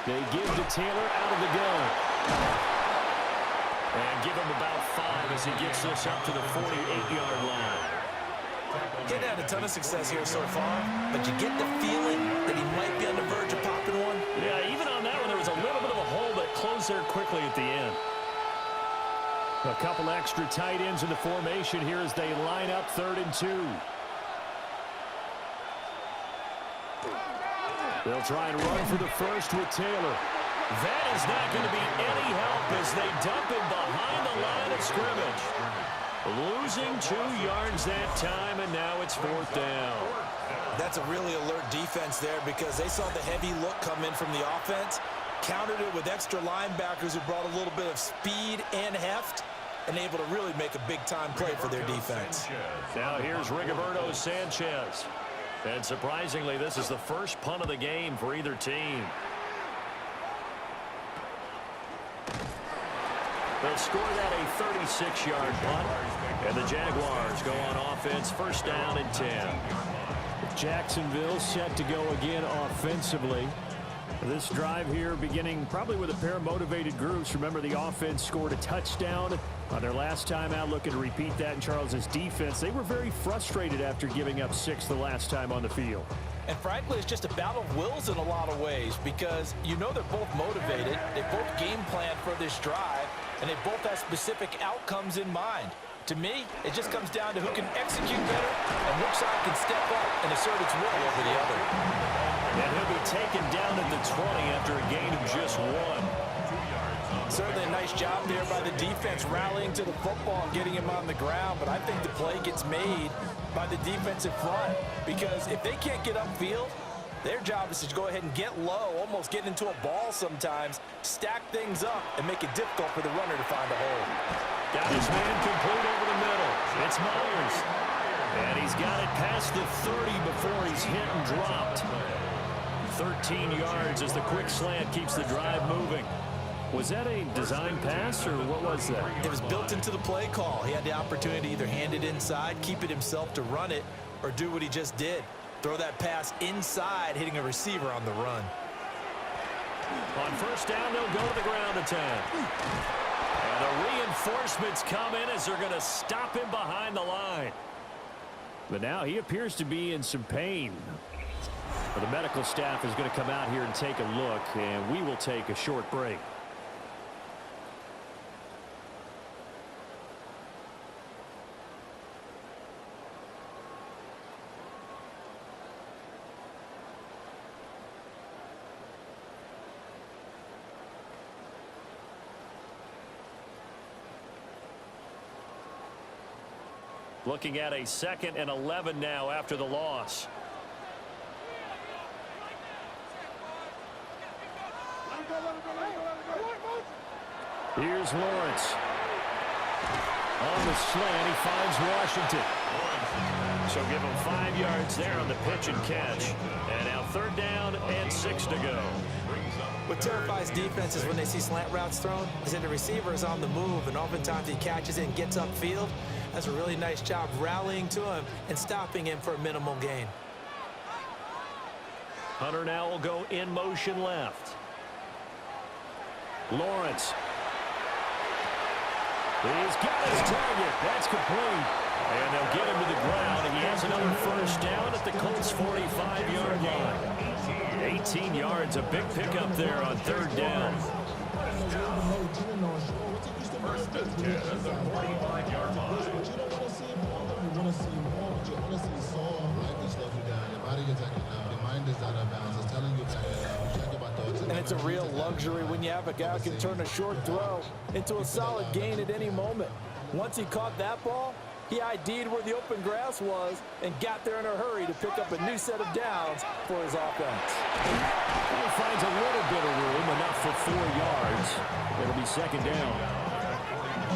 They give to Taylor out of the gun. And give him about 5 as he gets this up to the 48-yard line. He's had a ton of success here so far, but you get the feeling that he might be on the verge of popping one. Yeah, even on that one, there was a little bit of a hole that closed there quickly at the end. A couple extra tight ends in the formation here as they line up 3rd and 2. They'll try and run for the first with Taylor. That is not going to be any help as they dump him behind the line of scrimmage. Losing 2 yards that time, and now it's 4th down. That's a really alert defense there, because they saw the heavy look come in from the offense, countered it with extra linebackers who brought a little bit of speed and heft, and able to really make a big-time play for their defense. Now here's Rigoberto Sanchez. And surprisingly, this is the first punt of the game for either team. They'll score that a 36-yard punt, and the Jaguars go on offense, 1st down and 10. Jacksonville set to go again offensively. This drive here beginning probably with a pair of motivated groups. Remember, the offense scored a touchdown on their last time out, looking to repeat that in Charles's defense. They were very frustrated after giving up 6 the last time on the field. And frankly, it's just a battle of wills in a lot of ways, because you know they're both motivated, they both game plan for this drive, and they both have specific outcomes in mind. To me, it just comes down to who can execute better and which side can step up and assert its will over the other. And he'll be taken down at the 20 after a gain of just 1. Certainly a nice job there by the defense rallying to the football and getting him on the ground, but I think the play gets made by the defensive front because if they can't get upfield, their job is to go ahead and get low, almost get into a ball sometimes, stack things up, and make it difficult for the runner to find a hole. Got his man complete over the middle. It's Myers. And he's got it past the 30 before he's hit and dropped. 13 yards as the quick slant keeps the drive moving. Was that a design pass, or what was that? It was built into the play call. He had the opportunity to either hand it inside, keep it himself to run it, or do what he just did. Throw that pass inside, hitting a receiver on the run. On first down, they'll go to the ground attack. And the reinforcements come in as they're going to stop him behind the line. But now he appears to be in some pain. Well, the medical staff is going to come out here and take a look, and we will take a short break. Looking at a 2nd and 11 now after the loss. Here's Lawrence. On the slant, he finds Washington. So give him 5 yards there on the pitch and catch. And now 3rd down and 6 to go. What terrifies defenses when they see slant routes thrown is that the receiver is on the move, and oftentimes he catches it and gets upfield. That's a really nice job rallying to him and stopping him for a minimal gain. Hunter now will go in motion left. Lawrence. He's got his target. That's complete. And they'll get him to the ground, and he has another first down at the Colts' 45-yard line. 18 yards, a big pickup there on 3rd down. First and 10 at the 45-yard line. And it's a real luxury when you have a guy who can turn a short throw into a solid gain at any moment. Once he caught that ball, he ID'd where the open grass was and got there in a hurry to pick up a new set of downs for his offense. He finds a little bit of room, enough for 4 yards. It'll be 2nd down.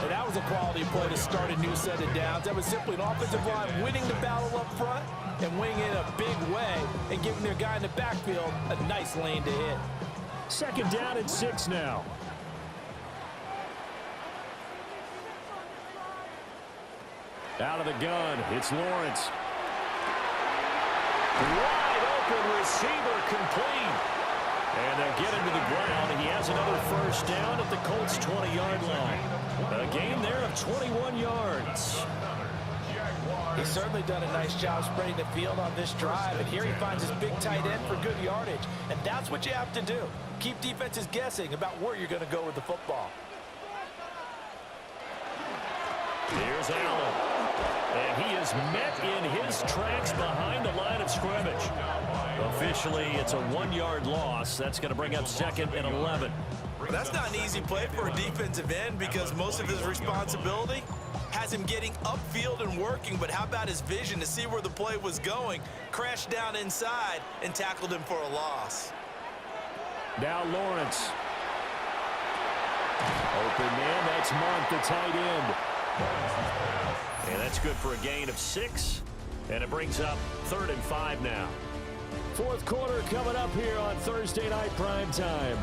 And that was a quality play to start a new set of downs. That was simply an offensive line winning the battle up front and winning in a big way and giving their guy in the backfield a nice lane to hit. 2nd down and 6 now. Out of the gun, it's Lawrence. Wide open receiver complete. And they'll get him to the ground, and he has another first down at the Colts' 20-yard line. A gain there of 21 yards. He's certainly done a nice job spreading the field on this drive, and here he finds his big tight end for good yardage. And that's what you have to do. Keep defenses guessing about where you're going to go with the football. Here's Allen. And he is met in his tracks behind the line of scrimmage. Officially, it's a 1-yard loss. That's going to bring up 2nd and 11. That's not an easy play for a defensive end because most of his responsibility has him getting upfield and working, but how about his vision to see where the play was going, crashed down inside, and tackled him for a loss. Now Lawrence. Open man, that's Monk, the tight end. And that's good for a gain of 6. And it brings up 3rd and 5 now. 4th quarter coming up here on Thursday Night Prime Time.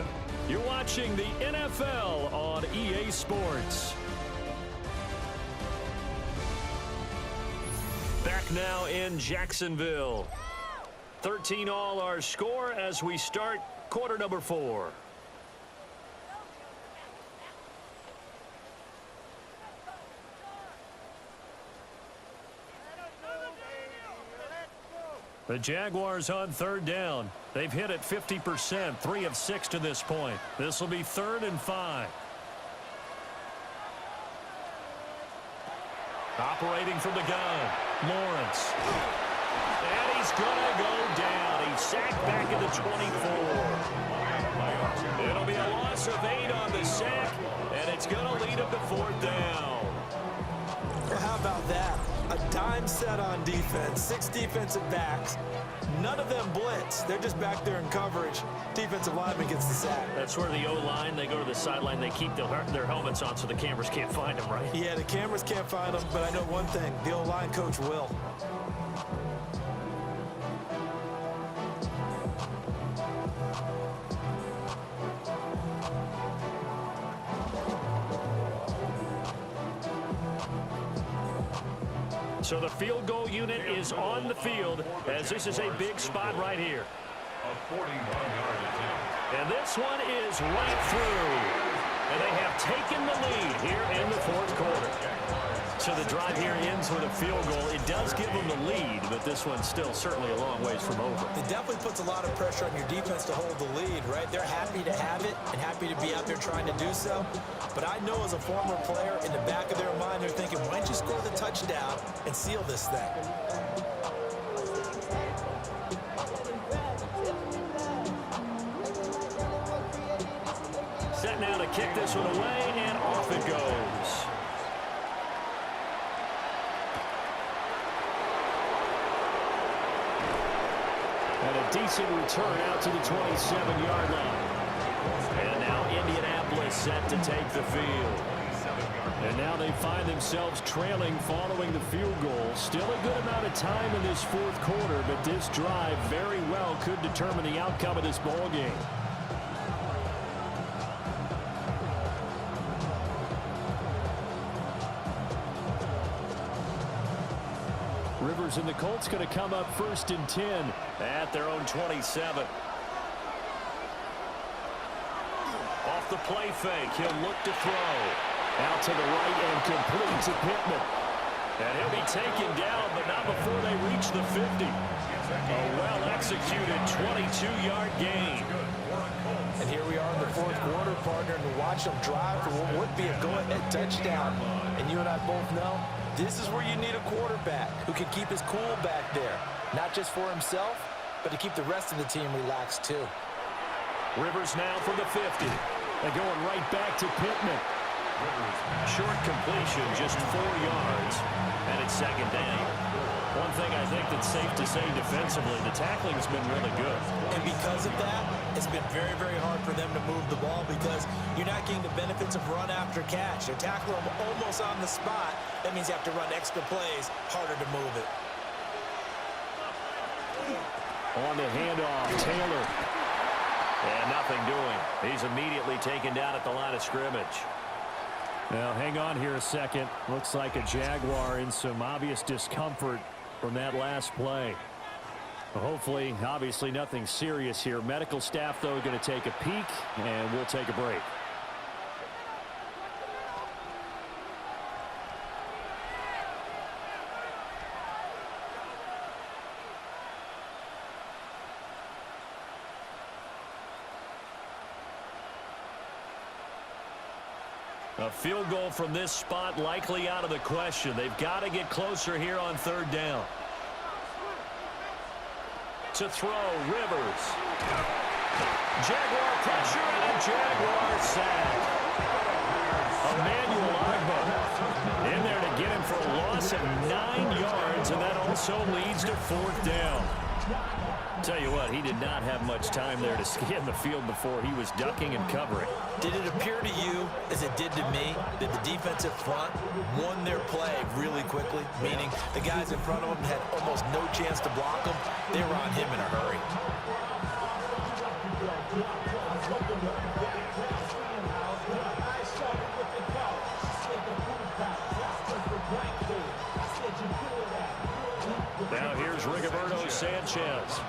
You're watching the NFL on EA Sports. Back now in Jacksonville. 13 all our score as we start quarter number 4. The Jaguars on 3rd down. They've hit it 50%, 3 of 6 to this point. This will be 3rd and 5. Operating from the gun, Lawrence. And he's going to go down. He's sacked back at the 24. It'll be a loss of 8 on the sack, and it's going to lead him to 4th down. Well, how about that? A dime set on defense, 6 defensive backs. None of them blitz. They're just back there in coverage. Defensive lineman gets the sack. That's where the O-line, they go to the sideline, they keep their helmets on so the cameras can't find them, right? Yeah, the cameras can't find them, but I know one thing. The O-line coach will. So the field goal unit is on the field as this is a big spot right here. A 41-yard attempt. And this one is right through. And they have taken the lead here in the 4th quarter. So the drive here ends with a field goal. It does give them the lead, but this one's still certainly a long ways from over. It definitely puts a lot of pressure on your defense to hold the lead, right? They're happy to have it and happy to be out there trying to do so. But I know as a former player, in the back of their mind, they're thinking, why don't you score the touchdown and seal this thing? Set now to kick this one away, and off it goes. And a decent return out to the 27-yard line. And now Indianapolis set to take the field. And now they find themselves trailing following the field goal. Still a good amount of time in this 4th quarter, but this drive very well could determine the outcome of this ball game. Rivers and the Colts going to come up 1st and 10 at their own 27. Off the play fake, he'll look to throw. Out to the right and complete to Pittman. And he'll be taken down, but not before they reach the 50. A well-executed 22-yard gain. And here we are in the 4th quarter, partner, and watch them drive for what would be a go-ahead touchdown. And you and I both know this is where you need a quarterback who can keep his cool back there. Not just for himself, but to keep the rest of the team relaxed too. Rivers now from the 50. They're going right back to Pittman. Short completion, just 4 yards, and it's 2nd down. One thing I think that's safe to say defensively, the tackling has been really good. And because of that, it's been very, very hard for them to move the ball because you're not getting the benefits of run after catch. They tackle them almost on the spot. That means you have to run extra plays, harder to move it. On the handoff, Taylor. And nothing doing. He's immediately taken down at the line of scrimmage. Now, hang on here a second. Looks like a Jaguar in some obvious discomfort from that last play. Hopefully, obviously, nothing serious here. Medical staff, though, going to take a peek, and we'll take a break. A field goal from this spot likely out of the question. They've got to get closer here on 3rd down. To throw, Rivers. Jaguar pressure and a Jaguar sack. Emmanuel Agba in there to get him for a loss of 9 yards, and that also leads to 4th down. Tell you what, he did not have much time there to scan the field before he was ducking and covering. Did it appear to you, as it did to me, that the defensive front won their play really quickly? Meaning the guys in front of them had almost no chance to block him. They were on him in a hurry. Now here's Rigoberto Sanchez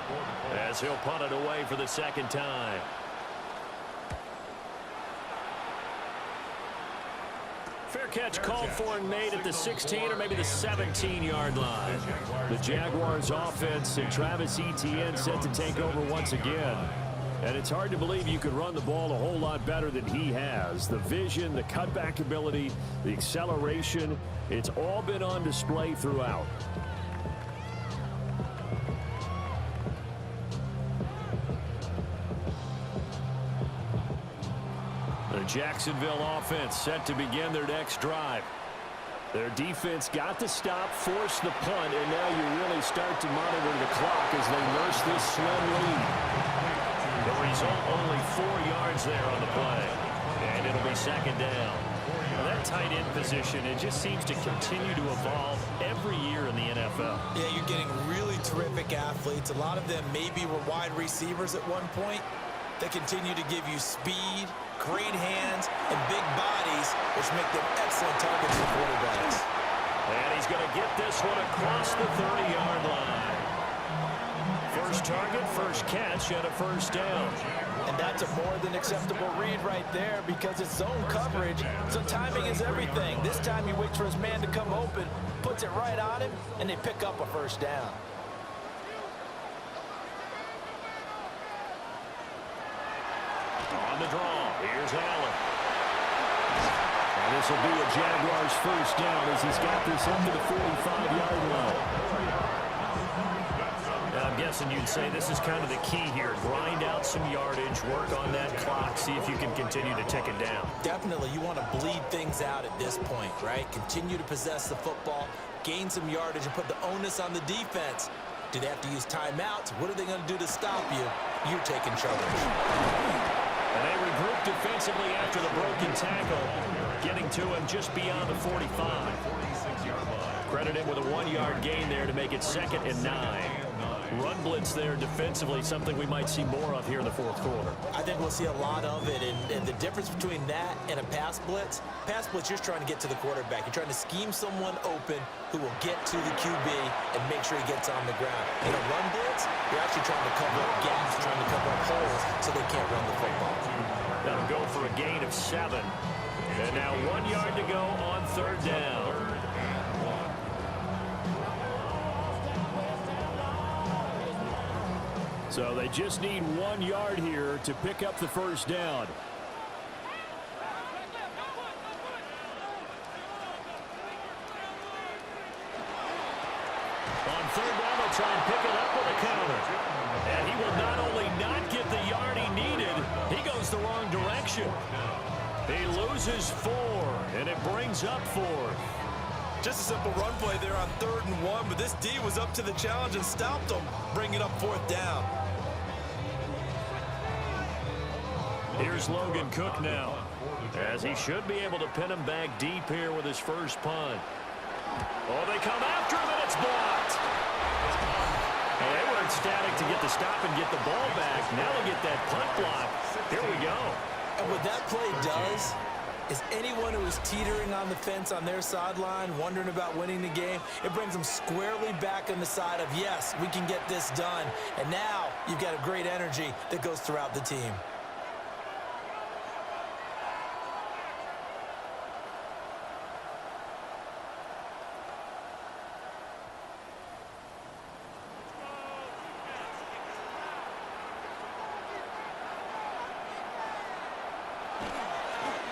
as he'll punt it away for the 2nd time. Fair catch called for and made at the 16 or maybe the 17-yard line. The Jaguars offense and Travis Etienne set to take over once again. And it's hard to believe you could run the ball a whole lot better than he has. The vision, the cutback ability, the acceleration, it's all been on display throughout. Jacksonville offense set to begin their next drive. Their defense got the stop, forced the punt, and now you really start to monitor the clock as they nurse this slim lead. The result, only 4 yards there on the play. And it'll be second down. Now that tight end position, it just seems to continue to evolve every year in the NFL. Yeah, you're getting really terrific athletes. A lot of them maybe were wide receivers at one point. They continue to give you speed, great hands, and big bodies, which make them excellent targets for quarterbacks. And he's going to get this one across the 30-yard line. First target, first catch, and a first down. And that's a more than acceptable read right there because it's zone coverage, so timing is everything. This time he waits for his man to come open, puts it right on him, and they pick up a first down. On the draw, here's Allen. And this will be a Jaguars first down as he's got this up to the 45-yard line. I'm guessing you'd say this is kind of the key here. Grind out some yardage, work on that clock, see if you can continue to tick it down. Definitely, you want to bleed things out at this point, right? Continue to possess the football, gain some yardage, and put the onus on the defense. Do they have to use timeouts? What are they going to do to stop you? You're taking charge. And they regroup defensively after the broken tackle, getting to him just beyond the 45. Credit him with a 1-yard gain there to make it 2nd and 9. Run blitz there defensively, something we might see more of here in the fourth quarter. I think we'll see a lot of it, and the difference between that and a pass blitz, you're trying to get to the quarterback. You're trying to scheme someone open who will get to the QB and make sure he gets on the ground. In a run blitz, you're actually trying to cover up gaps, trying to cover up holes so they can't run the football. That'll go for a gain of 7. And now 1 yard to go on 3rd down. So they just need 1 yard here to pick up the first down. On 3rd down, they'll try and pick it up with a counter. And he will not only not get the yard he needed, he goes the wrong direction. He loses 4, and it brings up 4. Just a simple run play there on 3rd and 1, but this D was up to the challenge and stopped him, bringing up 4th down. Here's Logan Cook now, as he should be able to pin him back deep here with his first punt. Oh, they come after him, and it's blocked. Well, they were ecstatic to get the stop and get the ball back. Now they get that punt block. Here we go. And what that play does is anyone who is teetering on the fence on their sideline, wondering about winning the game, it brings them squarely back on the side of, yes, we can get this done. And now you've got a great energy that goes throughout the team.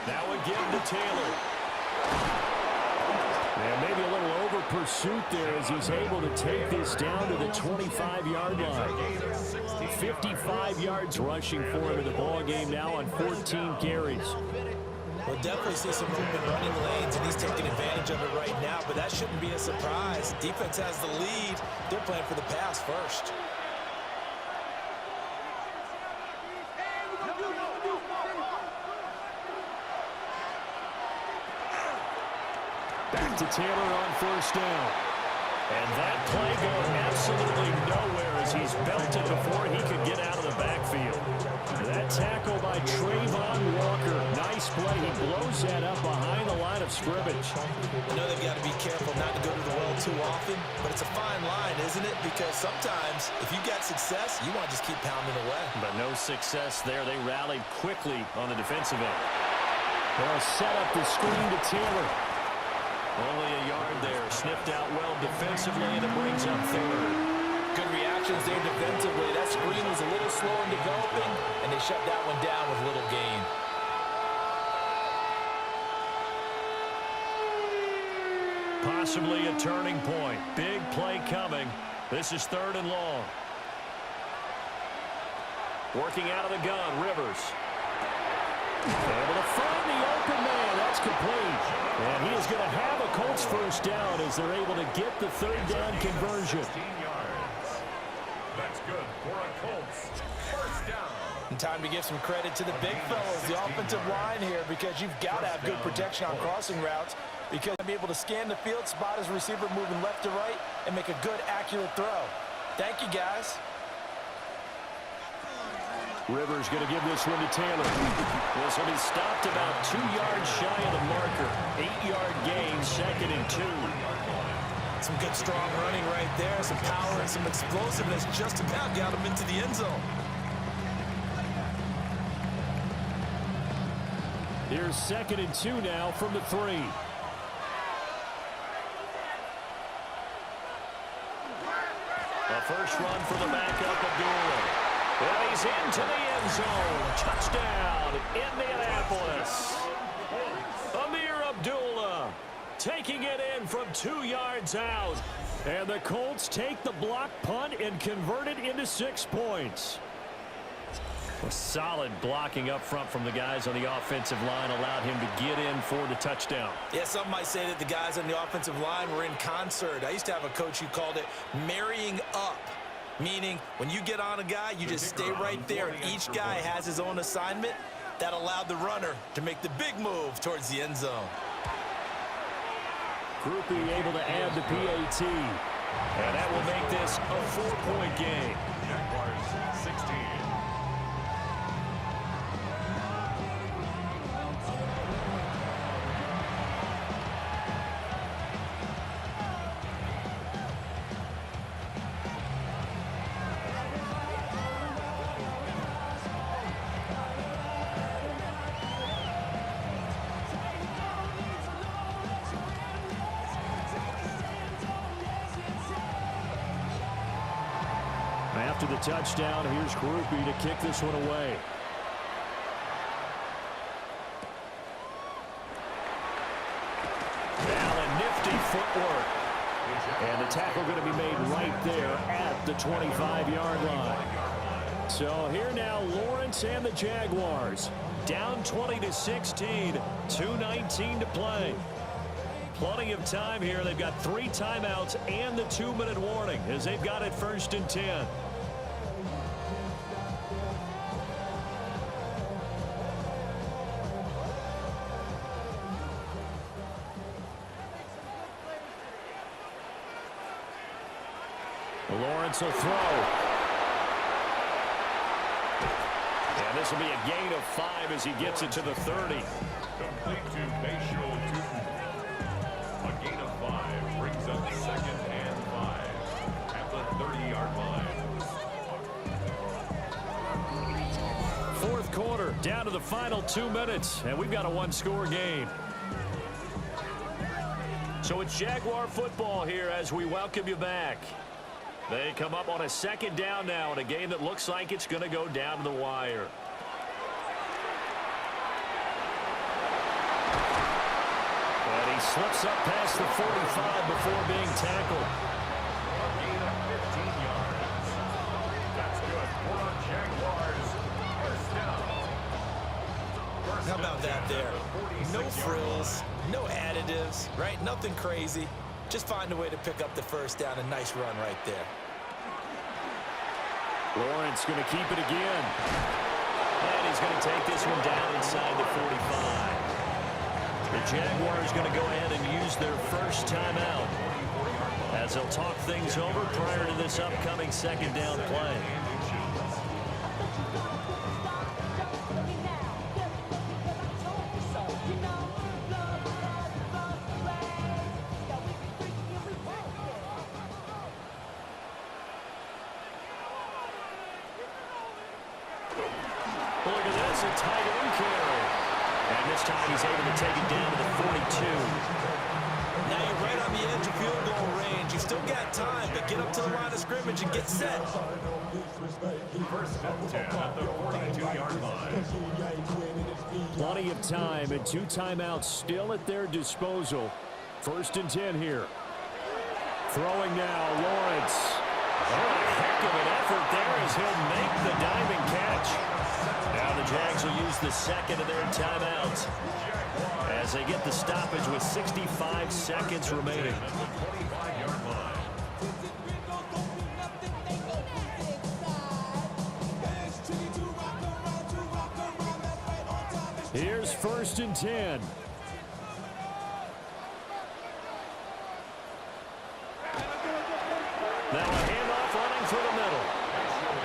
Now again to Taylor. And maybe a little over pursuit there as he's able to take this down to the 25-yard line. 55 yards rushing for him in the ball game now on 14 carries. We'll definitely see some open running lanes, and he's taking advantage of it right now, but that shouldn't be a surprise. Defense has the lead. They're playing for the pass first. Back to Taylor on 1st down. And that play going absolutely nowhere as he's belted before he could get out of the backfield. That tackle by Trayvon Walker. Nice play. He blows that up behind the line of scrimmage. I know they've got to be careful not to go to the well too often, but it's a fine line, isn't it? Because sometimes if you got success, you want to just keep pounding away. But no success there. They rallied quickly on the defensive end. They'll set up the screen to Taylor. Only a yard there. Sniffed out well defensively, and it brings up 3rd. Good reactions there defensively. That screen was a little slow in developing, and they shut that one down with little gain. Possibly a turning point. Big play coming. This is 3rd and long. Working out of the gun, Rivers. Able to find the open man. That's complete. And he is going to have a Colts first down as they're able to get the third down conversion. 16 yards. That's good for a Colts first down. And time to give some credit to the big fellas, the offensive line here, because you've got to have good protection on crossing routes, because you'll be able to scan the field, spot his receiver moving left to right, and make a good, accurate throw. Thank you, guys. Rivers going to give this one to Taylor. This will be stopped about 2 yards shy of the marker. 8-yard gain, 2nd and 2. Some good, strong running right there, some power and some explosiveness. Just about got him into the end zone. Here's 2nd and 2 now from the 3. A first run for the backup, Abdullah. And he's into the end zone. Touchdown, Indianapolis. Amir Abdullah taking it in from 2 yards out. And the Colts take the block punt and convert it into 6 points. A solid blocking up front from the guys on the offensive line allowed him to get in for the touchdown. Yeah, some might say that the guys on the offensive line were in concert. I used to have a coach who called it marrying up, meaning when you get on a guy, you just stay right there, and each guy has his own assignment. That allowed the runner to make the big move towards the end zone. Groupie able to add the PAT. And that will make this a 4-point game. Jaguars 16. After the touchdown, here's Groupie to kick this one away. Allen, nifty footwork. And the tackle going to be made right there at the 25-yard line. So here now, Lawrence and the Jaguars. Down 20-16, 2:19 to play. Plenty of time here. They've got 3 timeouts and the 2-minute warning as they've got it 1st and 10. Lawrence will throw. And this will be a gain of 5 as he gets it to the 30. Complete to Bayshore Tootin. A gain of 5 brings up 2nd and 5 at the 30-yard line. 4th quarter, down to the final 2 minutes, and we've got a 1-score game. So it's Jaguar football here as we welcome you back. They come up on a 2nd down now in a game that looks like it's going to go down to the wire. And he slips up past the 45 before being tackled. A gain of 15 yards. That's good for a Jaguars first down. How about that there? No frills, no additives, right? Nothing crazy. Just find a way to pick up the first down. A nice run right there. Lawrence going to keep it again. And he's going to take this one down inside the 45. The Jaguars going to go ahead and use their first timeout as they'll talk things over prior to this upcoming 2nd down play. Look at this, a tight end carry. And this time he's able to take it down to the 42. Now you're right on the edge of field goal range. You've still got time, but get up to the line of scrimmage and get set. First and 10 at the 42-yard line. Plenty of time and 2 timeouts still at their disposal. 1st and 10 here. Throwing now, Lawrence. Heck of an effort there as he'll make the diving catch. Now the Jags will use the second of their timeouts as they get the stoppage with 65 seconds remaining. Here's 1st and 10. Now a handoff running through the middle.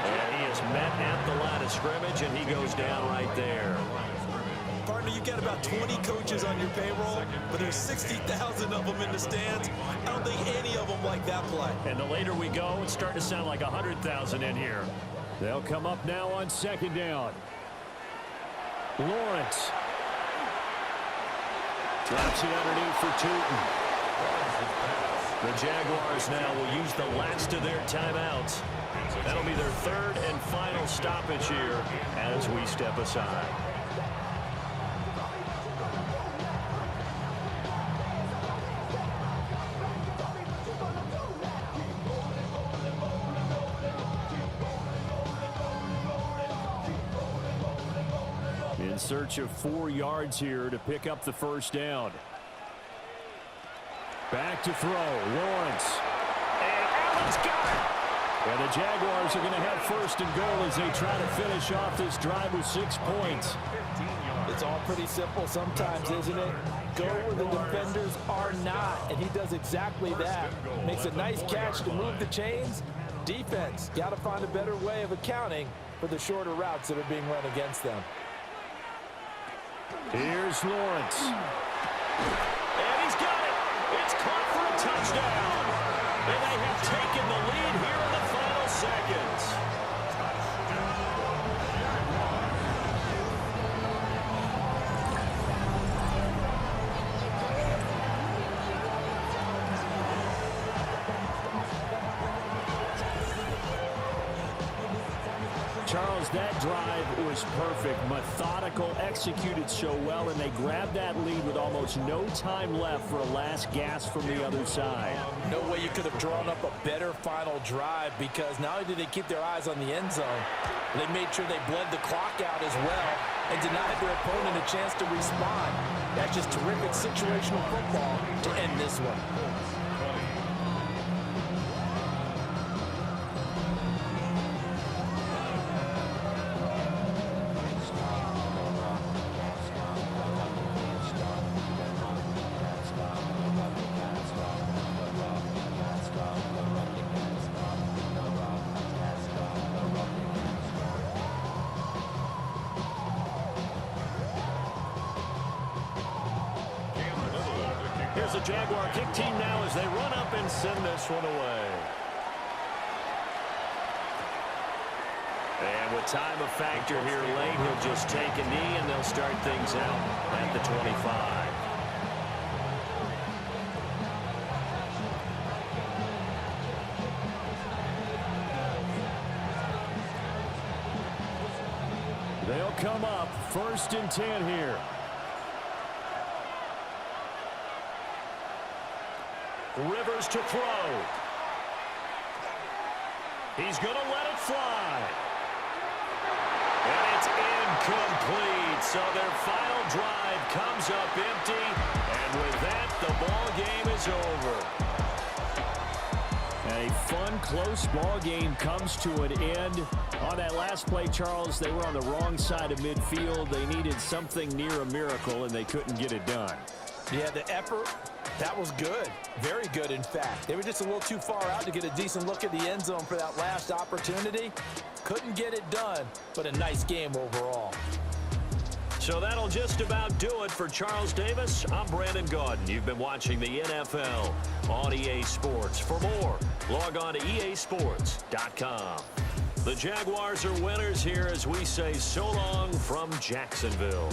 And he is met at the line of scrimmage, and he goes down right there. Partner, you've got about 20 coaches on your payroll, but there's 60,000 of them in the stands. I don't think any of them like that play. And the later we go, it's starting to sound like 100,000 in here. They'll come up now on 2nd down. Lawrence. Drops it underneath for Tootin. The Jaguars now will use the last of their timeouts. That'll be their 3rd and final stoppage here as we step aside. In search of 4 yards here to pick up the 1st down. Back to throw. Lawrence. And Allen's got it. And the Jaguars are going to have 1st and goal as they try to finish off this drive with 6 points. It's all pretty simple sometimes, isn't it? Go where the defenders are not, and he does exactly that. Makes a nice catch to move the chains. Defense, got to find a better way of accounting for the shorter routes that are being run against them. Here's Lawrence. And he's got it. It's caught for a touchdown. And they have taken the lead here in the final seconds. Charles, that drive was perfect. Methodical, executed so well, and they grabbed that lead with almost no time left for a last gasp from the other side. No way you could have drawn up a better final drive, because not only did they keep their eyes on the end zone, they made sure they bled the clock out as well and denied their opponent a chance to respond. That's just terrific situational football to end this one. Here's the Jaguar kick team now as they run up and send this one away. And with time a factor here late, he'll just take a knee and they'll start things out at the 25. They'll come up 1st and 10 here. Rivers to throw. He's going to let it fly. And it's incomplete. So their final drive comes up empty. And with that, the ball game is over. A fun, close ball game comes to an end. On that last play, Charles, they were on the wrong side of midfield. They needed something near a miracle, and they couldn't get it done. Yeah, the effort, that was good. Very good, in fact. They were just a little too far out to get a decent look at the end zone for that last opportunity. Couldn't get it done, but a nice game overall. So that'll just about do it for Charles Davis. I'm Brandon Gaudin. You've been watching the NFL on EA Sports. For more, log on to easports.com. The Jaguars are winners here as we say so long from Jacksonville.